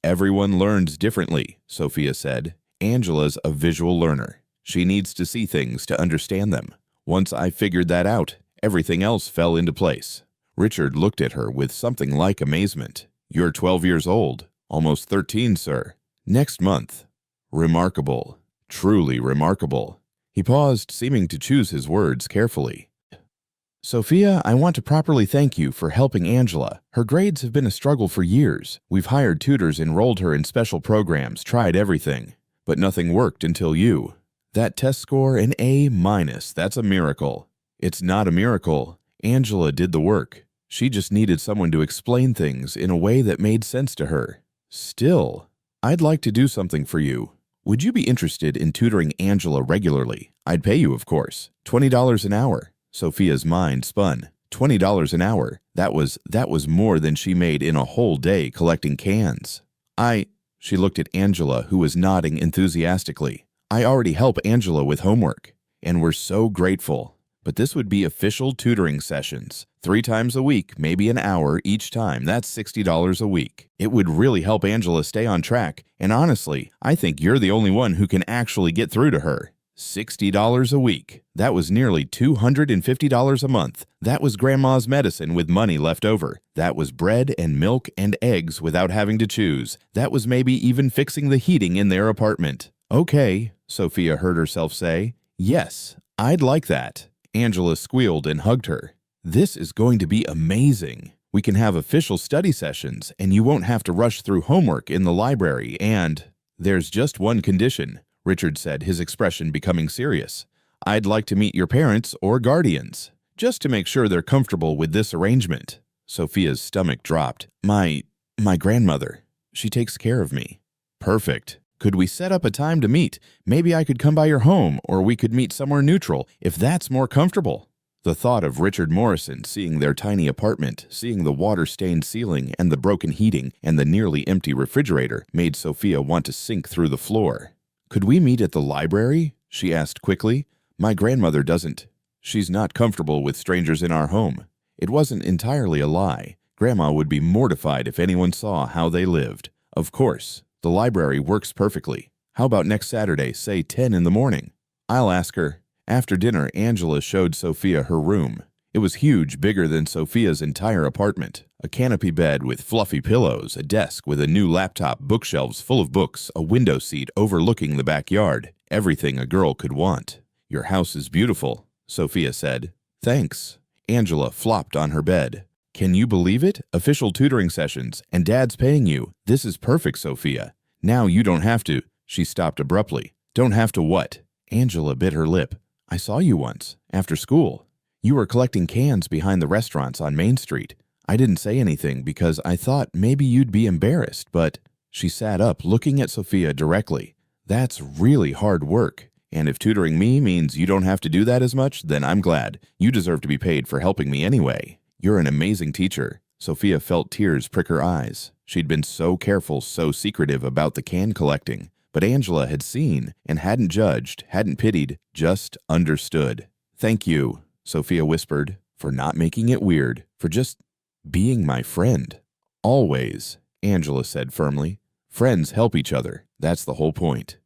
Everyone learns differently, Sophia said. Angela's a visual learner. She needs to see things to understand them. Once I figured that out, everything else fell into place. Richard looked at her with something like amazement. You're 12 years old. Almost 13, sir. Next month. Remarkable. Truly remarkable. He paused, seeming to choose his words carefully. Sophia, I want to properly thank you for helping Angela. Her grades have been a struggle for years. We've hired tutors, enrolled her in special programs, tried everything. But nothing worked until you. That test score, an A-, that's a miracle. It's not a miracle. Angela did the work. She just needed someone to explain things in a way that made sense to her. Still, I'd like to do something for you. Would you be interested in tutoring Angela regularly? I'd pay you, of course. $20 an hour. Sophia's mind spun. $20 an hour. That was more than she made in a whole day collecting cans. She looked at Angela, who was nodding enthusiastically. I already help Angela with homework, and we're so grateful. But this would be official tutoring sessions. 3 times a week, maybe an hour each time. That's $60 a week. It would really help Angela stay on track, and honestly, I think you're the only one who can actually get through to her. $60 a week. That was nearly $250 a month. That was Grandma's medicine with money left over. That was bread and milk and eggs without having to choose. That was maybe even fixing the heating in their apartment. Okay, Sophia heard herself say. Yes, I'd like that. Angela squealed and hugged her. This is going to be amazing. We can have official study sessions, and you won't have to rush through homework in the library, and… There's just one condition, Richard said, his expression becoming serious. I'd like to meet your parents or guardians, just to make sure they're comfortable with this arrangement. Sophia's stomach dropped. My grandmother. She takes care of me. Perfect. Could we set up a time to meet? Maybe I could come by your home, or we could meet somewhere neutral, if that's more comfortable. The thought of Richard Morrison seeing their tiny apartment, seeing the water-stained ceiling and the broken heating and the nearly empty refrigerator made Sophia want to sink through the floor. Could we meet at the library? She asked quickly. My grandmother doesn't. She's not comfortable with strangers in our home. It wasn't entirely a lie. Grandma would be mortified if anyone saw how they lived. Of course. The library works perfectly. How about next Saturday, say 10 in the morning? I'll ask her. After dinner, Angela showed Sophia her room. It was huge, bigger than Sophia's entire apartment. A canopy bed with fluffy pillows, a desk with a new laptop, bookshelves full of books, a window seat overlooking the backyard. Everything a girl could want. Your house is beautiful, Sophia said. Thanks. Angela flopped on her bed. Can you believe it? Official tutoring sessions, and Dad's paying you. This is perfect, Sophia. Now you don't have to. She stopped abruptly. Don't have to what? Angela bit her lip. I saw you once, after school. You were collecting cans behind the restaurants on Main Street. I didn't say anything because I thought maybe you'd be embarrassed, but… She sat up, looking at Sophia directly. That's really hard work. And if tutoring me means you don't have to do that as much, then I'm glad. You deserve to be paid for helping me anyway. You're an amazing teacher. Sophia felt tears prick her eyes. She'd been so careful, so secretive about the can collecting. But Angela had seen and hadn't judged, hadn't pitied, just understood. Thank you, Sophia whispered, for not making it weird, for just being my friend. Always, Angela said firmly. Friends help each other. That's the whole point.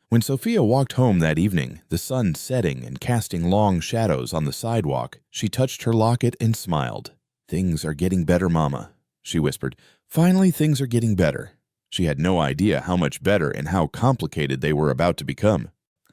When Sophia walked home that evening, the sun setting and casting long shadows on the sidewalk, she touched her locket and smiled. Things are getting better, Mama, she whispered. Finally, things are getting better. She had no idea how much better and how complicated they were about to become.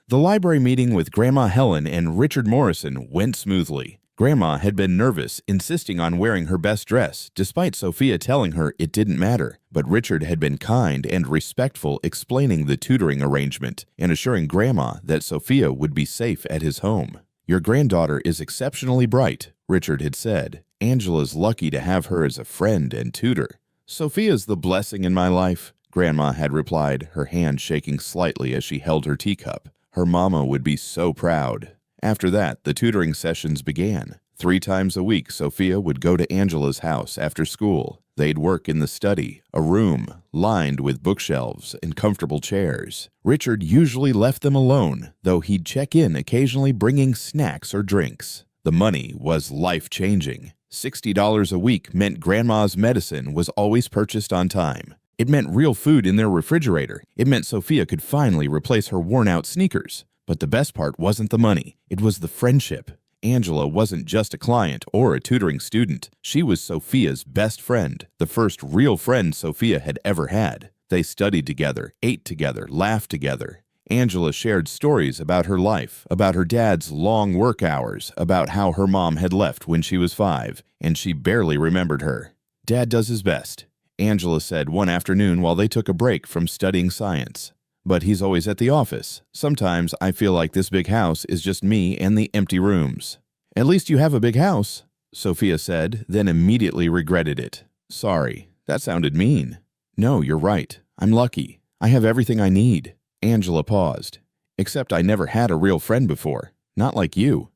The library meeting with Grandma Helen and Richard Morrison went smoothly. Grandma had been nervous, insisting on wearing her best dress, despite Sophia telling her it didn't matter. But Richard had been kind and respectful, explaining the tutoring arrangement and assuring Grandma that Sophia would be safe at his home. Your granddaughter is exceptionally bright, Richard had said. Angela's lucky to have her as a friend and tutor. Sophia's the blessing in my life, Grandma had replied, her hand shaking slightly as she held her teacup. Her mama would be so proud. After that, the tutoring sessions began. 3 times a week, Sophia would go to Angela's house after school. They'd work in the study, a room lined with bookshelves and comfortable chairs. Richard usually left them alone, though he'd check in occasionally bringing snacks or drinks. The money was life-changing. $60 a week meant Grandma's medicine was always purchased on time. It meant real food in their refrigerator. It meant Sophia could finally replace her worn-out sneakers. But the best part wasn't the money. It was the friendship. Angela wasn't just a client or a tutoring student. She was Sophia's best friend, the first real friend Sophia had ever had. They studied together, ate together, laughed together. Angela shared stories about her life, about her dad's long work hours, about how her mom had left when she was 5, and she barely remembered her. Dad does his best, Angela said one afternoon while they took a break from studying science. But he's always at the office. Sometimes I feel like this big house is just me and the empty rooms. At least you have a big house, Sophia said, then immediately regretted it. Sorry, that sounded mean. No, you're right. I'm lucky. I have everything I need. Angela paused. Except I never had a real friend before. Not like you.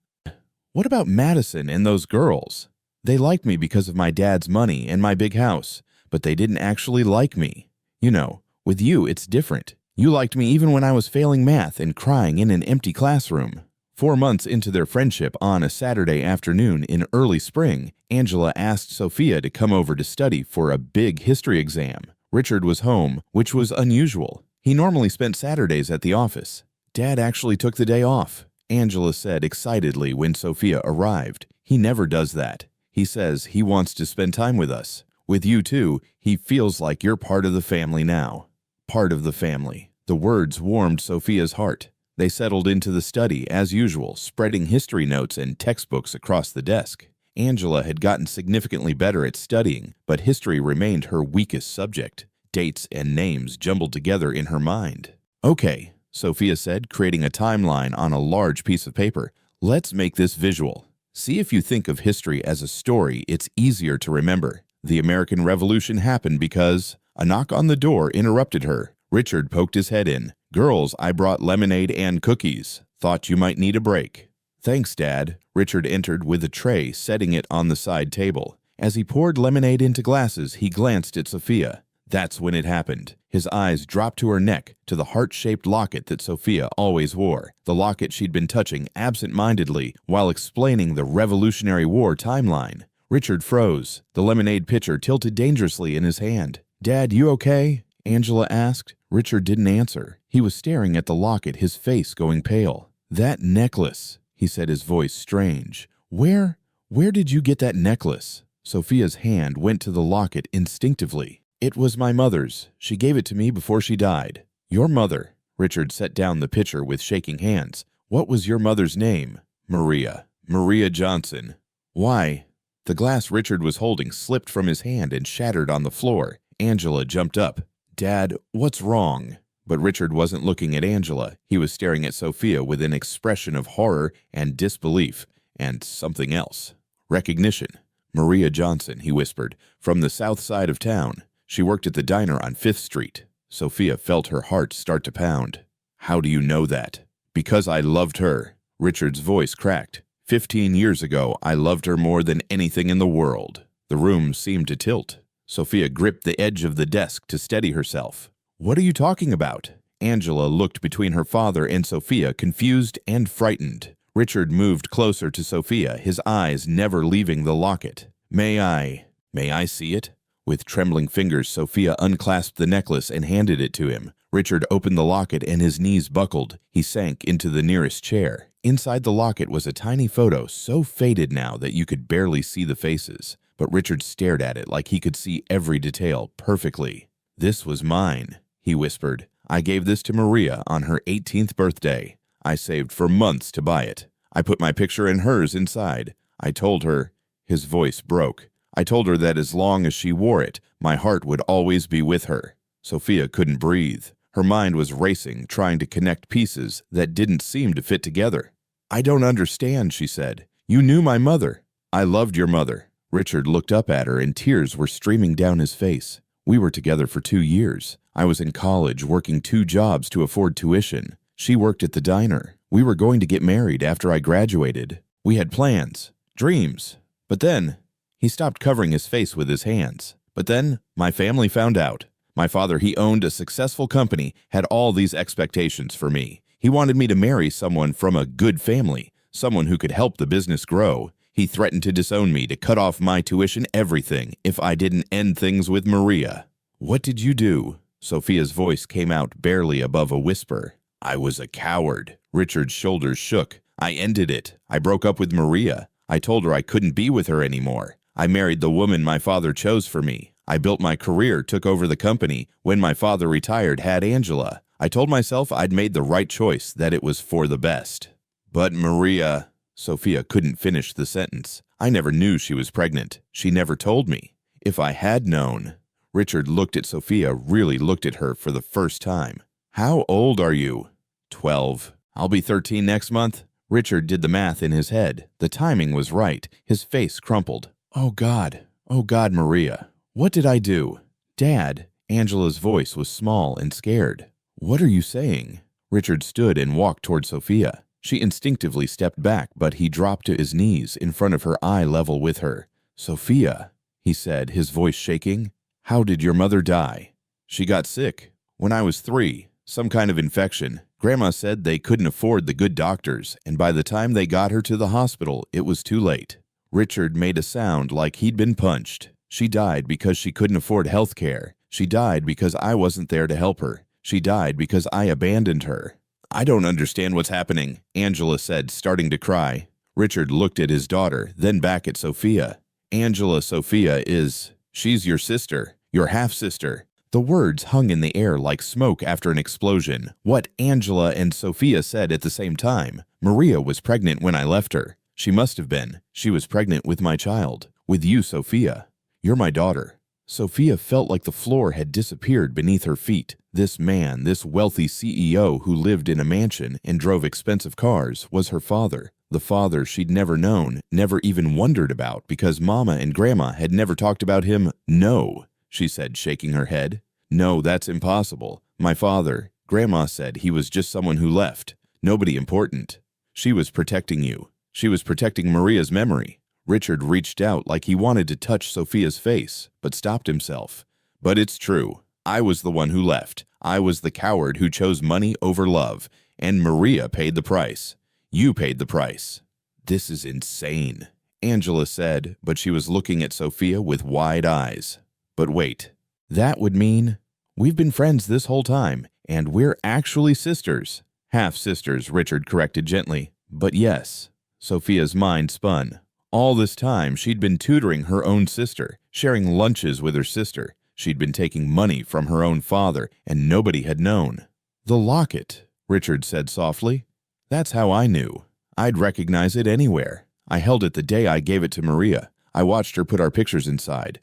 What about Madison and those girls? They liked me because of my dad's money and my big house, but they didn't actually like me. You know, with you it's different. You liked me even when I was failing math and crying in an empty classroom. 4 months into their friendship, on a Saturday afternoon in early spring, Angela asked Sophia to come over to study for a big history exam. Richard was home, which was unusual. He normally spent Saturdays at the office. Dad actually took the day off, Angela said excitedly when Sophia arrived. He never does that. He says he wants to spend time with us. With you too, he feels like you're part of the family now. Part of the family. The words warmed Sophia's heart. They settled into the study as usual, spreading history notes and textbooks across the desk. Angela had gotten significantly better at studying, but history remained her weakest subject. Dates and names jumbled together in her mind. Okay, Sophia said, creating a timeline on a large piece of paper. Let's make this visual. See if you think of history as a story, it's easier to remember. The American Revolution happened because... A knock on the door interrupted her. Richard poked his head in. Girls, I brought lemonade and cookies. Thought you might need a break. Thanks, Dad. Richard entered with a tray, setting it on the side table. As he poured lemonade into glasses, he glanced at Sophia. That's when it happened. His eyes dropped to her neck, to the heart-shaped locket that Sophia always wore, the locket she'd been touching absent-mindedly while explaining the Revolutionary War timeline. Richard froze. The lemonade pitcher tilted dangerously in his hand. Dad, you okay? Angela asked. Richard didn't answer. He was staring at the locket, his face going pale. That necklace, he said, his voice strange. Where did you get that necklace? Sophia's hand went to the locket instinctively. It was my mother's. She gave it to me before she died. Your mother? Richard set down the pitcher with shaking hands. What was your mother's name? Maria. Maria Johnson. Why? The glass Richard was holding slipped from his hand and shattered on the floor. Angela jumped up. Dad, what's wrong? But Richard wasn't looking at Angela. He was staring at Sophia with an expression of horror and disbelief, and something else. Recognition. Maria Johnson, he whispered, from the south side of town. She worked at the diner on 5th Street. Sophia felt her heart start to pound. How do you know that? Because I loved her. Richard's voice cracked. 15 years ago, I loved her more than anything in the world. The room seemed to tilt. Sophia gripped the edge of the desk to steady herself. What are you talking about? Angela looked between her father and Sophia, confused and frightened. Richard moved closer to Sophia, his eyes never leaving the locket. May I see it? With trembling fingers, Sophia unclasped the necklace and handed it to him. Richard opened the locket and his knees buckled. He sank into the nearest chair. Inside the locket was a tiny photo, so faded now that you could barely see the faces. But Richard stared at it like he could see every detail perfectly. This was mine, he whispered. I gave this to Maria on her 18th birthday. I saved for months to buy it. I put my picture and hers inside. I told her, his voice broke. I told her that as long as she wore it, my heart would always be with her. Sophia couldn't breathe. Her mind was racing, trying to connect pieces that didn't seem to fit together. I don't understand, she said. You knew my mother. I loved your mother. Richard looked up at her and tears were streaming down his face. We were together for 2 years. I was in college working 2 jobs to afford tuition. She worked at the diner. We were going to get married after I graduated. We had plans, dreams. But then, he stopped covering his face with his hands. But then, my family found out. My father, he owned a successful company, had all these expectations for me. He wanted me to marry someone from a good family, someone who could help the business grow. He threatened to disown me, to cut off my tuition, everything, if I didn't end things with Maria. What did you do? Sophia's voice came out barely above a whisper. I was a coward. Richard's shoulders shook. I ended it. I broke up with Maria. I told her I couldn't be with her anymore. I married the woman my father chose for me. I built my career, took over the company. When my father retired, had Angela. I told myself I'd made the right choice, that it was for the best. But Maria... Sophia couldn't finish the sentence. I never knew she was pregnant. She never told me. If I had known... Richard looked at Sophia, really looked at her for the first time. How old are you? 12. I'll be 13 next month. Richard did the math in his head. The timing was right. His face crumpled. Oh God, Maria. What did I do? Dad, Angela's voice was small and scared. "What are you saying?" Richard stood and walked toward Sophia. She instinctively stepped back, but he dropped to his knees in front of her, eye level with her. "Sophia," he said, his voice shaking, "how did your mother die?" "She got sick. When I was 3, some kind of infection. Grandma said they couldn't afford the good doctors, and by the time they got her to the hospital, it was too late." Richard made a sound like he'd been punched. "She died because she couldn't afford health care. She died because I wasn't there to help her. She died because I abandoned her." "I don't understand what's happening," Angela said, starting to cry. Richard looked at his daughter, then back at Sophia. Sophia she's your sister, your half-sister." The words hung in the air like smoke after an explosion. What Angela and Sophia said at the same time. "Maria was pregnant when I left her. She must have been. She was pregnant with my child. With you, Sophia. You're my daughter." Sophia felt like the floor had disappeared beneath her feet. This man, this wealthy CEO who lived in a mansion and drove expensive cars, was her father. The father she'd never known, never even wondered about, because Mama and Grandma had never talked about him. "No," she said, shaking her head. "No, that's impossible. My father, Grandma said he was just someone who left. Nobody important. She was protecting you. She was protecting Maria's memory." Richard reached out like he wanted to touch Sophia's face, but stopped himself. "But it's true. I was the one who left. I was the coward who chose money over love, and Maria paid the price. You paid the price." "This is insane," Angela said, but she was looking at Sophia with wide eyes. "But wait, that would mean we've been friends this whole time, and we're actually sisters." "Half-sisters," Richard corrected gently. "But yes." Sophia's mind spun. All this time, she'd been tutoring her own sister, sharing lunches with her sister. She'd been taking money from her own father, and nobody had known. "The locket," Richard said softly. "That's how I knew. I'd recognize it anywhere. I held it the day I gave it to Maria. I watched her put our pictures inside.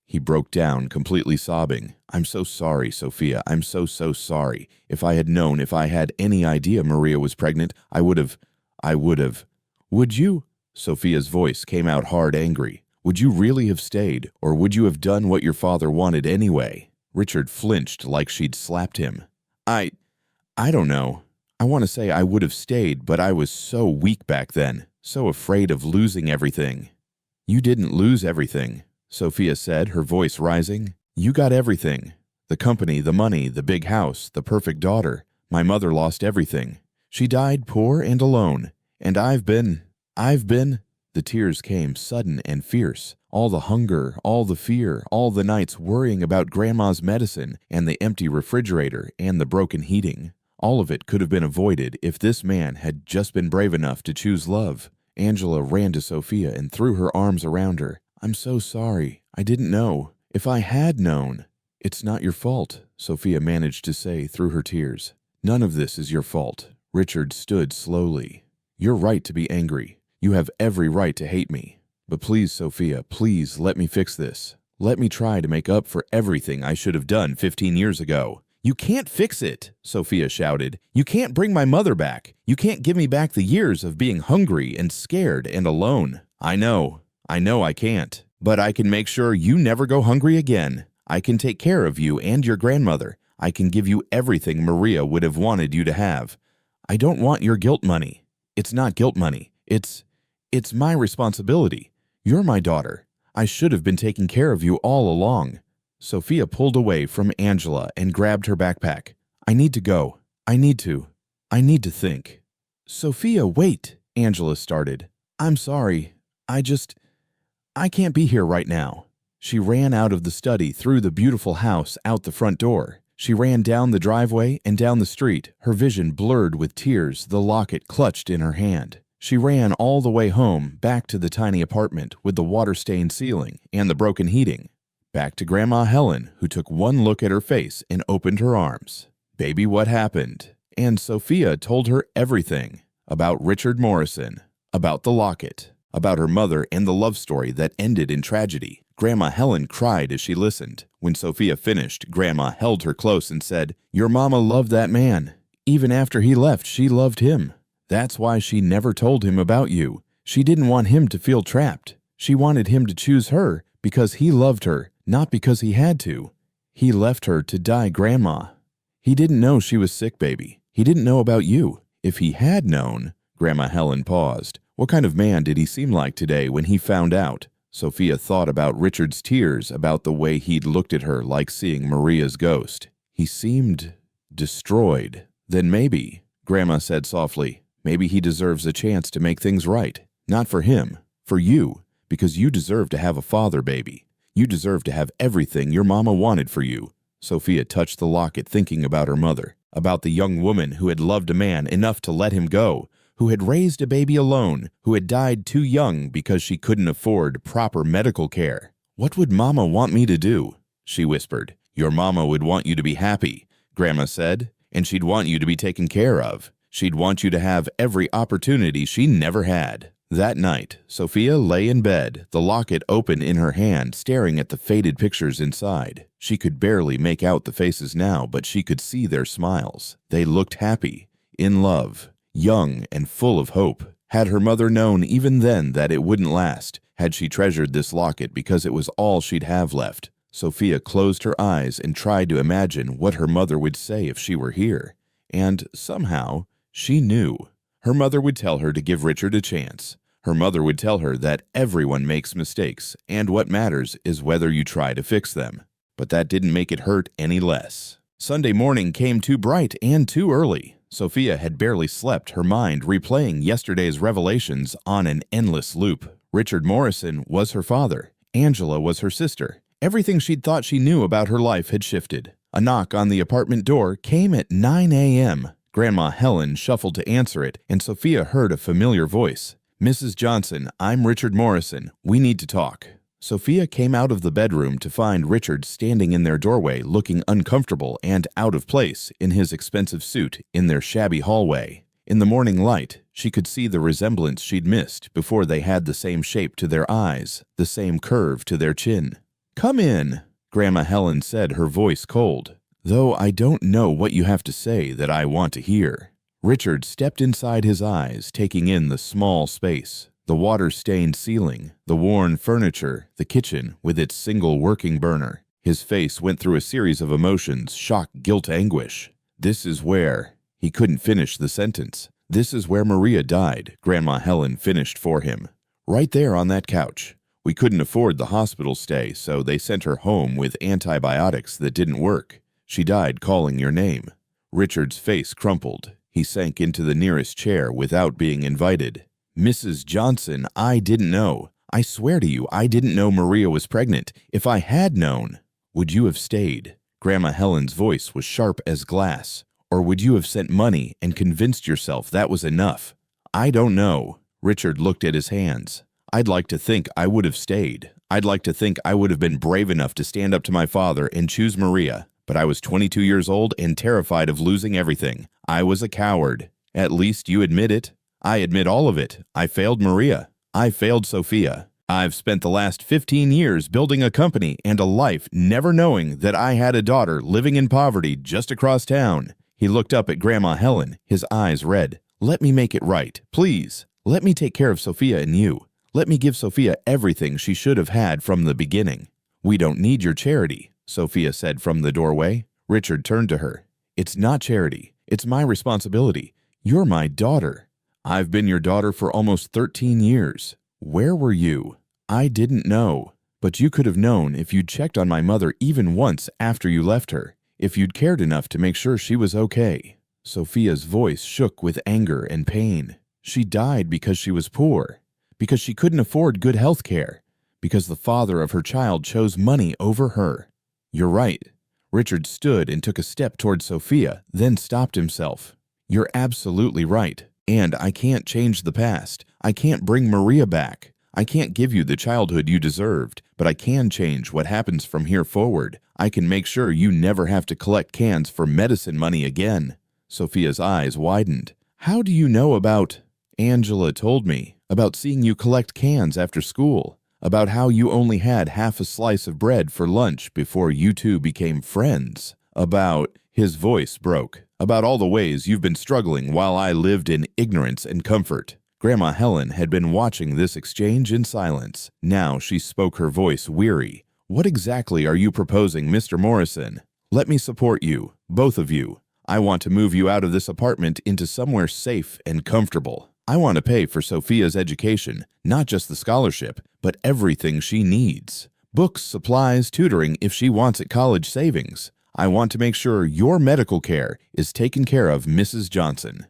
He broke down, completely sobbing. "I'm so sorry, Sophia. I'm so sorry. If I had known, if I had any idea Maria was pregnant, I would have. Would you?" Sophia's voice came out hard, angry. "Would you really have stayed, or would you have done what your father wanted anyway?" Richard flinched like she'd slapped him. I don't know. I want to say I would have stayed, but I was so weak back then, so afraid of losing everything." "You didn't lose everything," Sophia said, her voice rising. "You got everything. The company, the money, the big house, the perfect daughter. My mother lost everything. She died poor and alone. And I've been. The tears came sudden and fierce. All the hunger, all the fear, all the nights worrying about Grandma's medicine and the empty refrigerator and the broken heating. All of it could have been avoided if this man had just been brave enough to choose love." Angela ran to Sophia and threw her arms around her. "I'm so sorry. I didn't know. If I had known." "It's not your fault," Sophia managed to say through her tears. "None of this is your fault." Richard stood slowly. "You're right to be angry. You have every right to hate me. But please, Sophia, please let me fix this. Let me try to make up for everything I should have done 15 years ago." "You can't fix it," Sophia shouted. "You can't bring my mother back. You can't give me back the years of being hungry and scared and alone." I know I can't. But I can make sure you never go hungry again. I can take care of you and your grandmother. I can give you everything Maria would have wanted you to have. I don't want your guilt money. It's not guilt money. It's my responsibility. You're my daughter. I should have been taking care of you all along." Sophia pulled away from Angela and grabbed her backpack. "I need to go. I need to think." "Sophia, wait," Angela started. "I'm sorry. I can't be here right now." She ran out of the study, through the beautiful house, out the front door. She ran down the driveway and down the street, her vision blurred with tears, the locket clutched in her hand. She ran all the way home, back to the tiny apartment with the water-stained ceiling and the broken heating. Back to Grandma Helen, who took one look at her face and opened her arms. "Baby, what happened?" And Sophia told her everything about Richard Morrison, about the locket, about her mother and the love story that ended in tragedy. Grandma Helen cried as she listened. When Sophia finished, Grandma held her close and said, "Your mama loved that man. Even after he left, she loved him. That's why she never told him about you. She didn't want him to feel trapped. She wanted him to choose her because he loved her, not because he had to. He left her to die, Grandma. He didn't know she was sick, baby. He didn't know about you. If he had known, Grandma Helen paused. What kind of man did he seem like today when he found out? Sophia thought about Richard's tears, about the way he'd looked at her like seeing Maria's ghost. He seemed destroyed. Then maybe, Grandma said softly, maybe he deserves a chance to make things right. Not for him, for you, because you deserve to have a father, baby. You deserve to have everything your mama wanted for you. Sophia touched the locket, thinking about her mother, about the young woman who had loved a man enough to let him go, who had raised a baby alone, who had died too young because she couldn't afford proper medical care. What would Mama want me to do? She whispered. Your mama would want you to be happy, Grandma said, and she'd want you to be taken care of. She'd want you to have every opportunity she never had. That night, Sophia lay in bed, the locket open in her hand, staring at the faded pictures inside. She could barely make out the faces now, but she could see their smiles. They looked happy, in love, young and full of hope. Had her mother known even then that it wouldn't last? Had she treasured this locket because it was all she'd have left? Sophia closed her eyes and tried to imagine what her mother would say if she were here. And somehow, she knew. Her mother would tell her to give Richard a chance. Her mother would tell her that everyone makes mistakes, and what matters is whether you try to fix them. But that didn't make it hurt any less. Sunday morning came too bright and too early. Sophia had barely slept, her mind replaying yesterday's revelations on an endless loop. Richard Morrison was her father. Angela was her sister. Everything she'd thought she knew about her life had shifted. A knock on the apartment door came at 9 a.m. Grandma Helen shuffled to answer it, and Sophia heard a familiar voice. Mrs. Johnson, I'm Richard Morrison. We need to talk. Sophia came out of the bedroom to find Richard standing in their doorway, looking uncomfortable and out of place in his expensive suit in their shabby hallway. In the morning light, she could see the resemblance she'd missed before they had the same shape to their eyes, the same curve to their chin. Come in, Grandma Helen said, her voice cold. Though I don't know what you have to say that I want to hear. Richard stepped inside his eyes, taking in the small space, the water-stained ceiling, the worn furniture, the kitchen with its single working burner. His face went through a series of emotions, shock, guilt, anguish. This is where... He couldn't finish the sentence. This is where Maria died, Grandma Helen finished for him. Right there on that couch. We couldn't afford the hospital stay, so they sent her home with antibiotics that didn't work. She died calling your name. Richard's face crumpled. He sank into the nearest chair without being invited. Mrs. Johnson, I didn't know. I swear to you, I didn't know Maria was pregnant. If I had known, would you have stayed? Grandma Helen's voice was sharp as glass. Or would you have sent money and convinced yourself that was enough? I don't know. Richard looked at his hands. I'd like to think I would have stayed. I'd like to think I would have been brave enough to stand up to my father and choose Maria. But I was 22 years old and terrified of losing everything. I was a coward. At least you admit it. I admit all of it. I failed Maria. I failed Sophia. I've spent the last 15 years building a company and a life never knowing that I had a daughter living in poverty just across town. He looked up at Grandma Helen, his eyes red. Let me make it right, please. Let me take care of Sophia and you. Let me give Sophia everything she should have had from the beginning. We don't need your charity, Sophia said from the doorway. Richard turned to her. It's not charity. It's my responsibility. You're my daughter. I've been your daughter for almost 13 years. Where were you? I didn't know. But you could have known if you'd checked on my mother even once after you left her. If you'd cared enough to make sure she was okay. Sophia's voice shook with anger and pain. She died because she was poor. Because she couldn't afford good health care. Because the father of her child chose money over her. You're right. Richard stood and took a step toward Sophia, then stopped himself. You're absolutely right. And I can't change the past. I can't bring Maria back. I can't give you the childhood you deserved, but I can change what happens from here forward. I can make sure you never have to collect cans for medicine money again. Sophia's eyes widened. How do you know about... Angela told me about seeing you collect cans after school, about how you only had half a slice of bread for lunch before you two became friends, about... His voice broke. About all the ways you've been struggling while I lived in ignorance and comfort. Grandma Helen had been watching this exchange in silence. Now she spoke, her voice weary. What exactly are you proposing, Mr. Morrison? Let me support you, both of you. I want to move you out of this apartment into somewhere safe and comfortable. I want to pay for Sophia's education, not just the scholarship, but everything she needs. Books, supplies, tutoring if she wants it, college savings. I want to make sure your medical care is taken care of, Mrs. Johnson.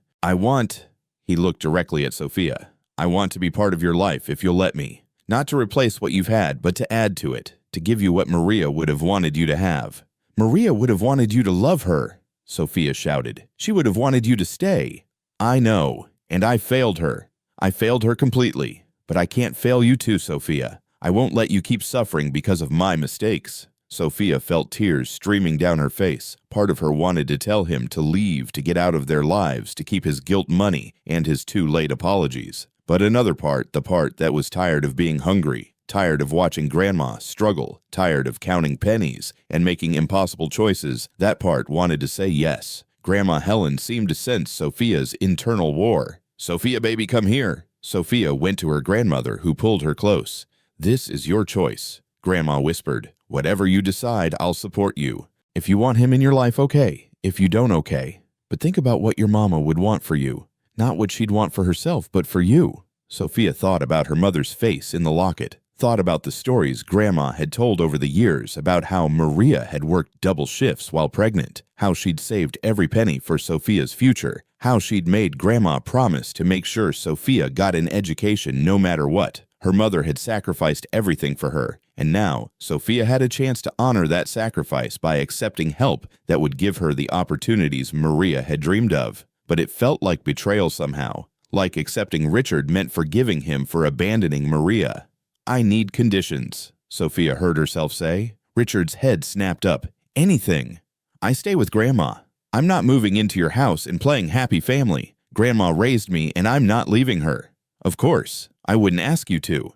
He looked directly at Sophia. I want to be part of your life if you'll let me. Not to replace what you've had, but to add to it, to give you what Maria would have wanted you to have. Maria would have wanted you to love her, Sophia shouted. She would have wanted you to stay. I know, and I failed her. I failed her completely, but I can't fail you too, Sophia. I won't let you keep suffering because of my mistakes. Sophia felt tears streaming down her face. Part of her wanted to tell him to leave, to get out of their lives, to keep his guilt money and his too late apologies. But another part, the part that was tired of being hungry, tired of watching Grandma struggle, tired of counting pennies and making impossible choices, that part wanted to say yes. Grandma Helen seemed to sense Sophia's internal war. Sophia, baby, come here. Sophia went to her grandmother, who pulled her close. This is your choice, Grandma whispered. Whatever you decide, I'll support you. If you want him in your life, okay. If you don't, okay. But think about what your mama would want for you. Not what she'd want for herself, but for you. Sophia thought about her mother's face in the locket, thought about the stories Grandma had told over the years about how Maria had worked double shifts while pregnant, how she'd saved every penny for Sophia's future, how she'd made Grandma promise to make sure Sophia got an education no matter what. Her mother had sacrificed everything for her, and now Sophia had a chance to honor that sacrifice by accepting help that would give her the opportunities Maria had dreamed of. But it felt like betrayal somehow, like accepting Richard meant forgiving him for abandoning Maria. I need conditions, Sophia heard herself say. Richard's head snapped up. Anything. I stay with Grandma. I'm not moving into your house and playing happy family. Grandma raised me and I'm not leaving her. Of course, I wouldn't ask you to.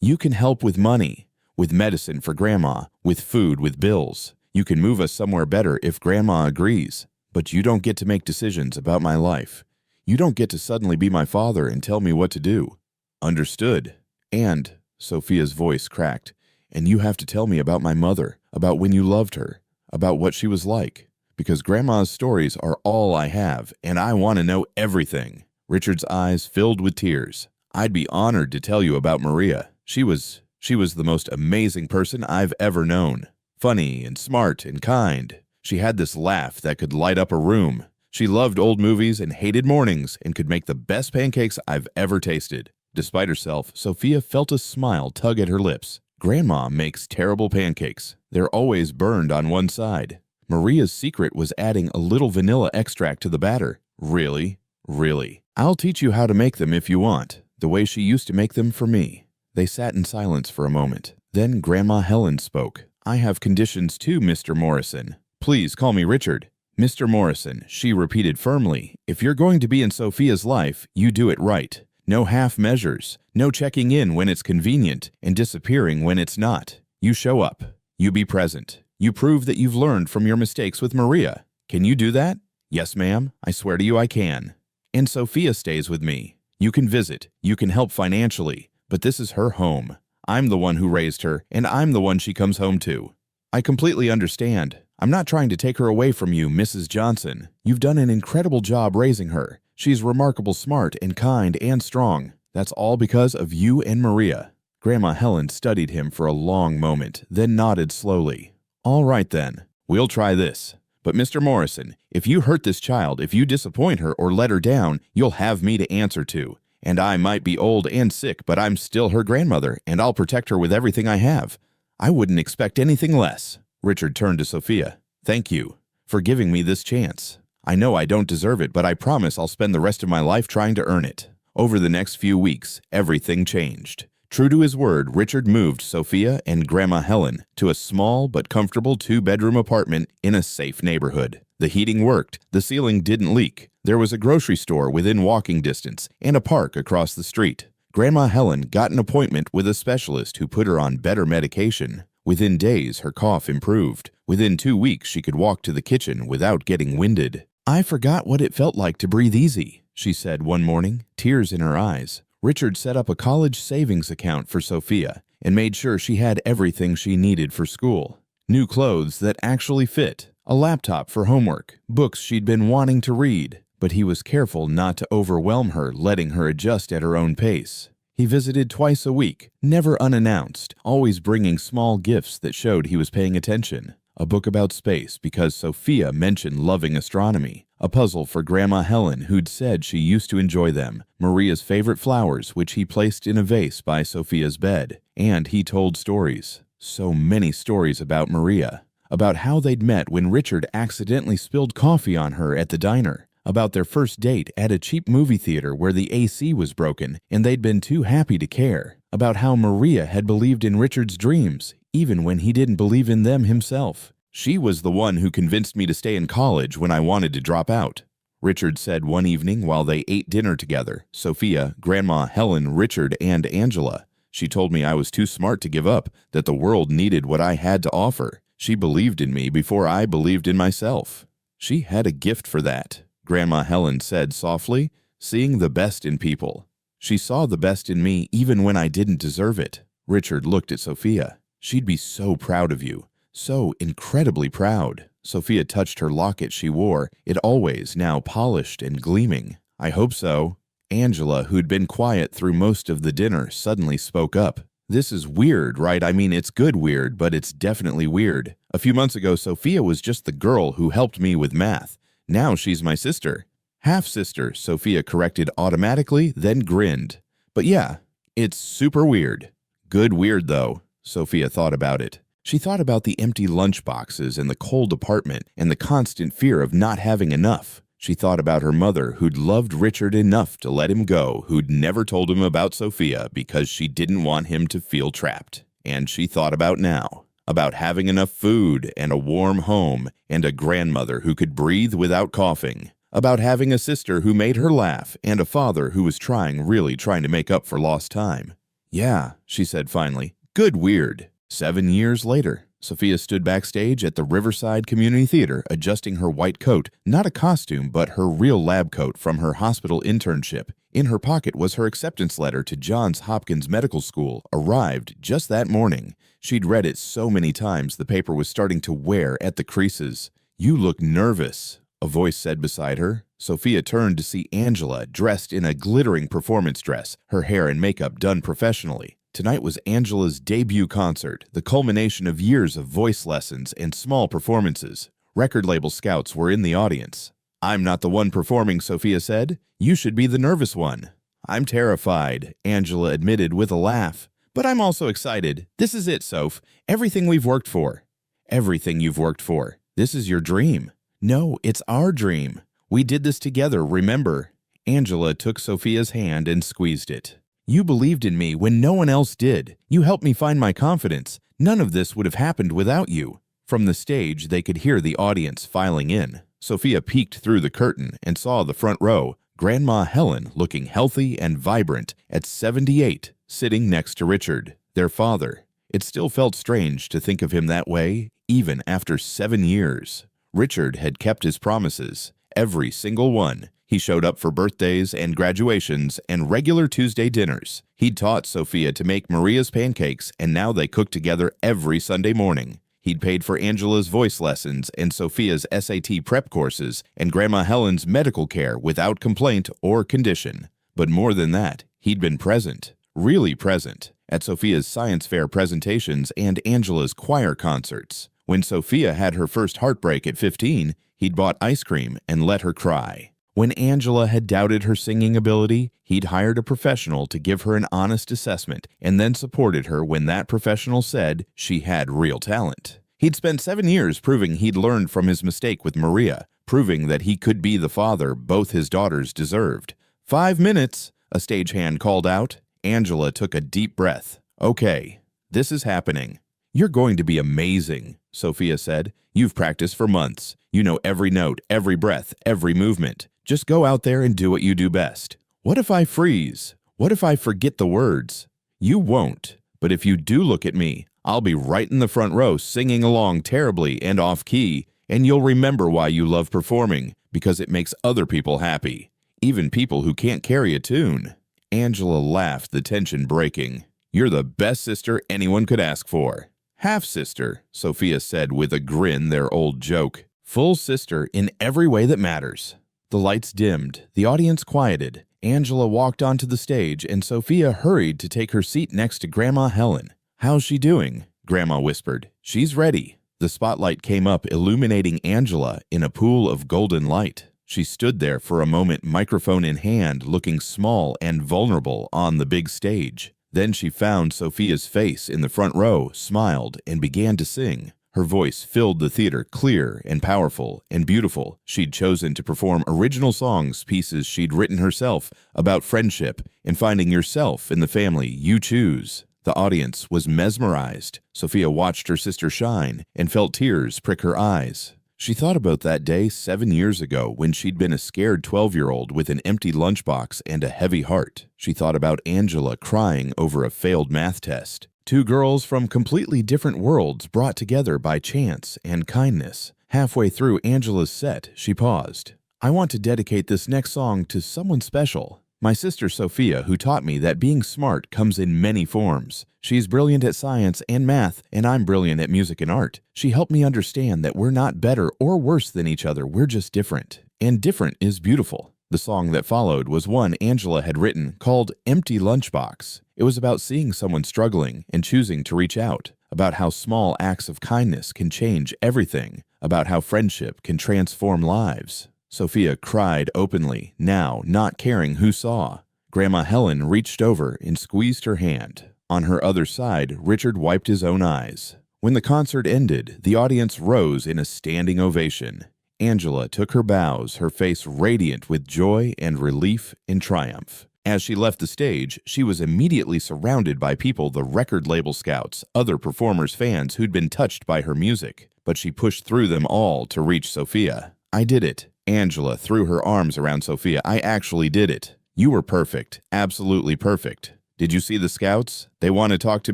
You can help with money, with medicine for Grandma, with food, with bills. You can move us somewhere better if Grandma agrees. But you don't get to make decisions about my life. You don't get to suddenly be my father and tell me what to do. Understood. And, Sophia's voice cracked, and you have to tell me about my mother, about when you loved her, about what she was like. Because Grandma's stories are all I have, and I want to know everything. Richard's eyes filled with tears. I'd be honored to tell you about Maria. She was the most amazing person I've ever known. Funny and smart and kind. She had this laugh that could light up a room. She loved old movies and hated mornings and could make the best pancakes I've ever tasted. Despite herself, Sophia felt a smile tug at her lips. Grandma makes terrible pancakes. They're always burned on one side. Maria's secret was adding a little vanilla extract to the batter. Really? Really. I'll teach you how to make them if you want, the way she used to make them for me. They sat in silence for a moment. Then Grandma Helen spoke. I have conditions too, Mr. Morrison. Please call me Richard. Mr. Morrison, she repeated firmly, if you're going to be in Sophia's life, you do it right. No half measures, no checking in when it's convenient and disappearing when it's not. You show up. You be present. You prove that you've learned from your mistakes with Maria. Can you do that? Yes, ma'am. I swear to you I can. And Sophia stays with me. You can visit. You can help financially. But this is her home. I'm the one who raised her, and I'm the one she comes home to. I completely understand. I'm not trying to take her away from you, Mrs. Johnson. You've done an incredible job raising her. She's remarkable, smart and kind and strong. That's all because of you and Maria. Grandma Helen studied him for a long moment, then nodded slowly. All right then, we'll try this. But Mr. Morrison, if you hurt this child, if you disappoint her or let her down, you'll have me to answer to. And I might be old and sick, but I'm still her grandmother, and I'll protect her with everything I have. I wouldn't expect anything less. Richard turned to Sophia. Thank you for giving me this chance. I know I don't deserve it, but I promise I'll spend the rest of my life trying to earn it. Over the next few weeks, everything changed. True to his word, Richard moved Sophia and Grandma Helen to a small but comfortable 2-bedroom apartment in a safe neighborhood. The heating worked, the ceiling didn't leak, there was a grocery store within walking distance, and a park across the street. Grandma Helen got an appointment with a specialist who put her on better medication. Within days, her cough improved. Within 2 weeks, she could walk to the kitchen without getting winded. I forgot what it felt like to breathe easy, she said one morning, tears in her eyes. Richard set up a college savings account for Sophia, and made sure she had everything she needed for school. New clothes that actually fit, a laptop for homework, books she'd been wanting to read, but he was careful not to overwhelm her, letting her adjust at her own pace. He visited twice a week, never unannounced, always bringing small gifts that showed he was paying attention. A book about space because Sophia mentioned loving astronomy, a puzzle for Grandma Helen who'd said she used to enjoy them, Maria's favorite flowers which he placed in a vase by Sophia's bed, and he told stories. So many stories about Maria, about how they'd met when Richard accidentally spilled coffee on her at the diner, about their first date at a cheap movie theater where the AC was broken and they'd been too happy to care, about how Maria had believed in Richard's dreams even when he didn't believe in them himself. She was the one who convinced me to stay in college when I wanted to drop out, Richard said one evening while they ate dinner together, Sophia, Grandma Helen, Richard, and Angela. She told me I was too smart to give up, that the world needed what I had to offer. She believed in me before I believed in myself. She had a gift for that, Grandma Helen said softly, seeing the best in people. She saw the best in me even when I didn't deserve it. Richard looked at Sophia. She'd be so proud of you. So incredibly proud. Sophia touched her locket she wore, it always now polished and gleaming. I hope so. Angela, who'd been quiet through most of the dinner, suddenly spoke up. This is weird, right? I mean, it's good weird, but it's definitely weird. A few months ago, Sophia was just the girl who helped me with math. Now she's my sister. Half-sister, Sophia corrected automatically, then grinned. But yeah, it's super weird. Good weird, though. Sophia thought about it. She thought about the empty lunchboxes and the cold apartment and the constant fear of not having enough. She thought about her mother who'd loved Richard enough to let him go, who'd never told him about Sophia because she didn't want him to feel trapped. And she thought about now, about having enough food and a warm home and a grandmother who could breathe without coughing, about having a sister who made her laugh and a father who was really trying to make up for lost time. Yeah, she said finally, good weird. 7 years later, Sophia stood backstage at the Riverside Community Theater adjusting her white coat, not a costume but her real lab coat from her hospital internship. In her pocket was her acceptance letter to Johns Hopkins Medical School, arrived just that morning. She'd read it so many times the paper was starting to wear at the creases. You look nervous, a voice said beside her. Sophia turned to see Angela dressed in a glittering performance dress, her hair and makeup done professionally. Tonight was Angela's debut concert, the culmination of years of voice lessons and small performances. Record label scouts were in the audience. I'm not the one performing, Sophia said. You should be the nervous one. I'm terrified, Angela admitted with a laugh. But I'm also excited. This is it, Soph. Everything we've worked for. Everything you've worked for. This is your dream. No, it's our dream. We did this together, remember? Angela took Sophia's hand and squeezed it. You believed in me when no one else did. You helped me find my confidence. None of this would have happened without you. From the stage, they could hear the audience filing in. Sophia peeked through the curtain and saw the front row, Grandma Helen looking healthy and vibrant at 78, sitting next to Richard, their father. It still felt strange to think of him that way, even after 7 years. Richard had kept his promises, every single one. He showed up for birthdays and graduations and regular Tuesday dinners. He'd taught Sophia to make Maria's pancakes, and now they cooked together every Sunday morning. He'd paid for Angela's voice lessons and Sophia's SAT prep courses and Grandma Helen's medical care without complaint or condition. But more than that, he'd been present, really present, at Sophia's science fair presentations and Angela's choir concerts. When Sophia had her first heartbreak at 15, he'd bought ice cream and let her cry. When Angela had doubted her singing ability, he'd hired a professional to give her an honest assessment and then supported her when that professional said she had real talent. He'd spent 7 years proving he'd learned from his mistake with Maria, proving that he could be the father both his daughters deserved. 5 minutes, a stagehand called out. Angela took a deep breath. Okay, this is happening. You're going to be amazing, Sophia said. You've practiced for months. You know every note, every breath, every movement. Just go out there and do what you do best. What if I freeze? What if I forget the words? You won't. But if you do look at me, I'll be right in the front row singing along terribly and off-key, and you'll remember why you love performing, because it makes other people happy, even people who can't carry a tune. Angela laughed, the tension breaking. You're the best sister anyone could ask for. Half-sister, Sophia said with a grin, their old joke. Full sister in every way that matters. The lights dimmed, the audience quieted. Angela walked onto the stage, and Sophia hurried to take her seat next to Grandma Helen. How's she doing? Grandma whispered. She's ready. The spotlight came up, illuminating Angela in a pool of golden light. She stood there for a moment, microphone in hand, looking small and vulnerable on the big stage. Then she found Sophia's face in the front row, smiled, and began to sing. Her voice filled the theater, clear and powerful and beautiful. She'd chosen to perform original songs, pieces she'd written herself, about friendship and finding yourself in the family you choose. The audience was mesmerized. Sophia watched her sister shine and felt tears prick her eyes. She thought about that day 7 years ago when she'd been a scared 12-year-old with an empty lunchbox and a heavy heart. She thought about Angela crying over a failed math test. Two girls from completely different worlds brought together by chance and kindness. Halfway through Angela's set, she paused. I want to dedicate this next song to someone special. My sister Sophia, who taught me that being smart comes in many forms. She's brilliant at science and math, and I'm brilliant at music and art. She helped me understand that we're not better or worse than each other, we're just different. And different is beautiful. The song that followed was one Angela had written called Empty Lunchbox. It was about seeing someone struggling and choosing to reach out, about how small acts of kindness can change everything, about how friendship can transform lives. Sophia cried openly, now not caring who saw. Grandma Helen reached over and squeezed her hand. On her other side, Richard wiped his own eyes. When the concert ended, the audience rose in a standing ovation. Angela took her bows, her face radiant with joy and relief and triumph. As she left the stage, she was immediately surrounded by people, the record label scouts, other performers' fans who'd been touched by her music. But she pushed through them all to reach Sophia. I did it. Angela threw her arms around Sophia. I actually did it. You were perfect. Absolutely perfect. Did you see the scouts? They want to talk to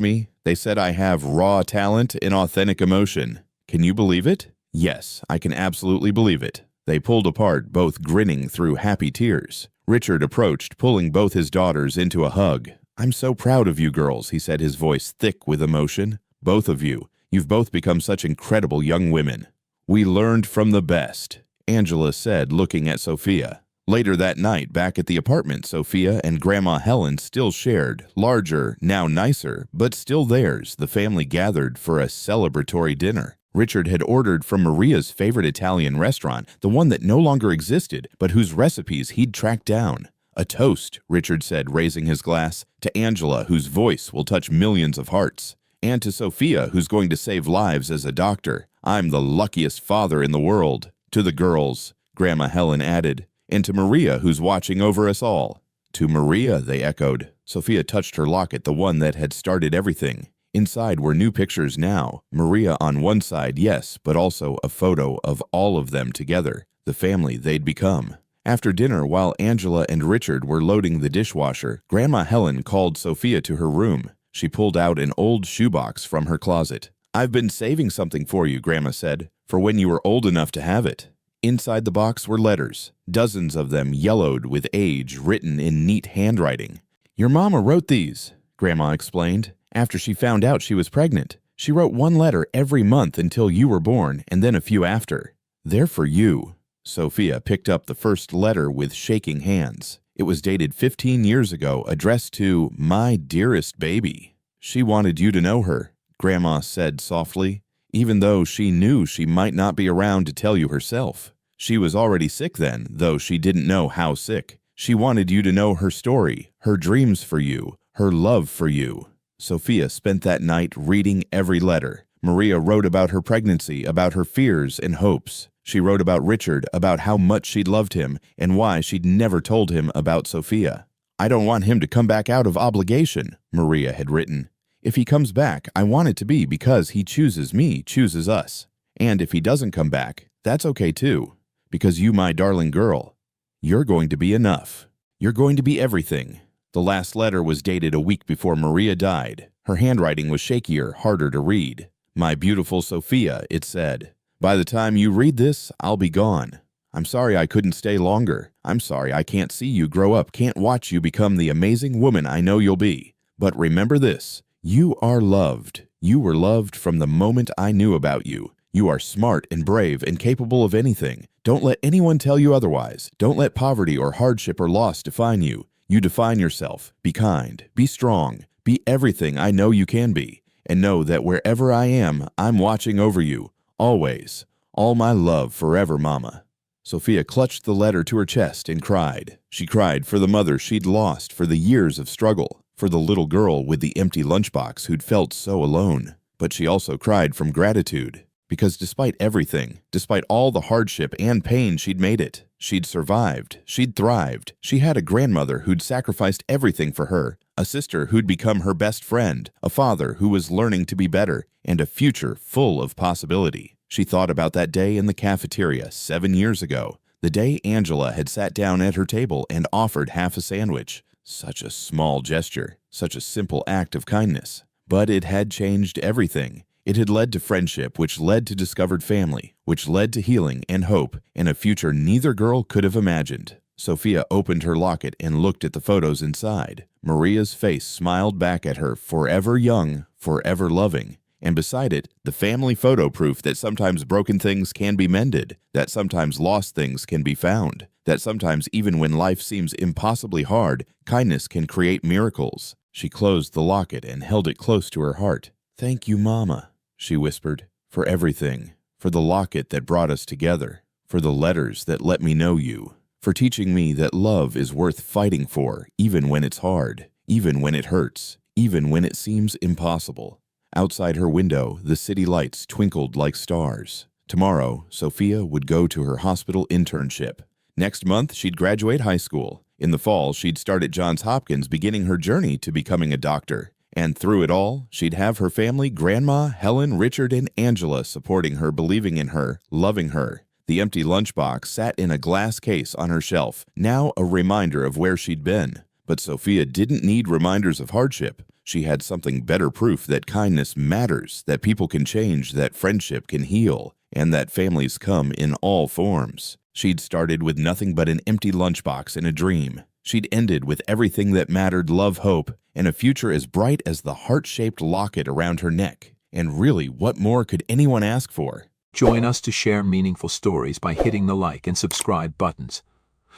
me. They said I have raw talent and authentic emotion. Can you believe it? Yes, I can absolutely believe it. They pulled apart, both grinning through happy tears. Richard approached, pulling both his daughters into a hug. I'm so proud of you girls, he said, his voice thick with emotion. Both of you. You've both become such incredible young women. We learned from the best, Angela said, looking at Sophia. Later that night, back at the apartment, Sophia and Grandma Helen still shared, larger, now nicer, but still theirs. The family gathered for a celebratory dinner. Richard had ordered from Maria's favorite Italian restaurant, the one that no longer existed, but whose recipes he'd tracked down. A toast, Richard said, raising his glass, to Angela, whose voice will touch millions of hearts, and to Sophia, who's going to save lives as a doctor. I'm the luckiest father in the world. To the girls, Grandma Helen added, and to Maria, who's watching over us all. To Maria, they echoed. Sophia touched her locket, the one that had started everything. Inside were new pictures now. Maria on one side, yes, but also a photo of all of them together, the family they'd become. After dinner, while Angela and Richard were loading the dishwasher, Grandma Helen called Sophia to her room. She pulled out an old shoebox from her closet. I've been saving something for you, Grandma said, for when you were old enough to have it. Inside the box were letters, dozens of them yellowed with age, written in neat handwriting. Your mama wrote these, Grandma explained. After she found out she was pregnant, she wrote one letter every month until you were born, and then a few after. They're for you. Sophia picked up the first letter with shaking hands. It was dated 15 years ago, addressed to my dearest baby. She wanted you to know her, Grandma said softly, even though she knew she might not be around to tell you herself. She was already sick then, though she didn't know how sick. She wanted you to know her story, her dreams for you, her love for you. Sophia spent that night reading every letter. Maria wrote about her pregnancy, about her fears and hopes. She wrote about Richard, about how much she'd loved him, and why she'd never told him about Sophia. I don't want him to come back out of obligation, Maria had written. If he comes back, I want it to be because he chooses me, chooses us. And if he doesn't come back, that's okay too, because you, my darling girl, you're going to be enough. You're going to be everything. The last letter was dated a week before Maria died. Her handwriting was shakier, harder to read. My beautiful Sophia, it said. By the time you read this, I'll be gone. I'm sorry I couldn't stay longer. I'm sorry I can't see you grow up, can't watch you become the amazing woman I know you'll be. But remember this, you are loved. You were loved from the moment I knew about you. You are smart and brave and capable of anything. Don't let anyone tell you otherwise. Don't let poverty or hardship or loss define you. You define yourself. Be kind. Be strong. Be everything I know you can be. And know that wherever I am, I'm watching over you. Always. All my love forever, Mama. Sophia clutched the letter to her chest and cried. She cried for the mother she'd lost, for the years of struggle, for the little girl with the empty lunchbox who'd felt so alone. But she also cried from gratitude, because despite everything, despite all the hardship and pain, she'd made it. She'd survived. She'd thrived. She had a grandmother who'd sacrificed everything for her, a sister who'd become her best friend, a father who was learning to be better, and a future full of possibility. She thought about that day in the cafeteria 7 years ago, the day Angela had sat down at her table and offered half a sandwich. Such a small gesture, such a simple act of kindness. But it had changed everything. It had led to friendship, which led to discovered family, which led to healing and hope, and a future neither girl could have imagined. Sophia opened her locket and looked at the photos inside. Maria's face smiled back at her, forever young, forever loving. And beside it, the family photo proof that sometimes broken things can be mended, that sometimes lost things can be found, that sometimes even when life seems impossibly hard, kindness can create miracles. She closed the locket and held it close to her heart. "Thank you, Mama," she whispered, "for everything, for the locket that brought us together, for the letters that let me know you, for teaching me that love is worth fighting for, even when it's hard, even when it hurts, even when it seems impossible." Outside her window, the city lights twinkled like stars. Tomorrow, Sophia would go to her hospital internship. Next month, she'd graduate high school. In the fall, she'd start at Johns Hopkins, beginning her journey to becoming a doctor. And through it all, she'd have her family, Grandma, Helen, Richard, and Angela supporting her, believing in her, loving her. The empty lunchbox sat in a glass case on her shelf, now a reminder of where she'd been. But Sophia didn't need reminders of hardship. She had something better, proof that kindness matters, that people can change, that friendship can heal, and that families come in all forms. She'd started with nothing but an empty lunchbox and a dream. She'd ended with everything that mattered, love, hope, and a future as bright as the heart-shaped locket around her neck. And really, what more could anyone ask for? Join us to share meaningful stories by hitting the like and subscribe buttons.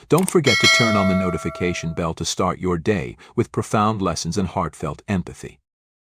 Don't forget to turn on the notification bell to start your day with profound lessons and heartfelt empathy.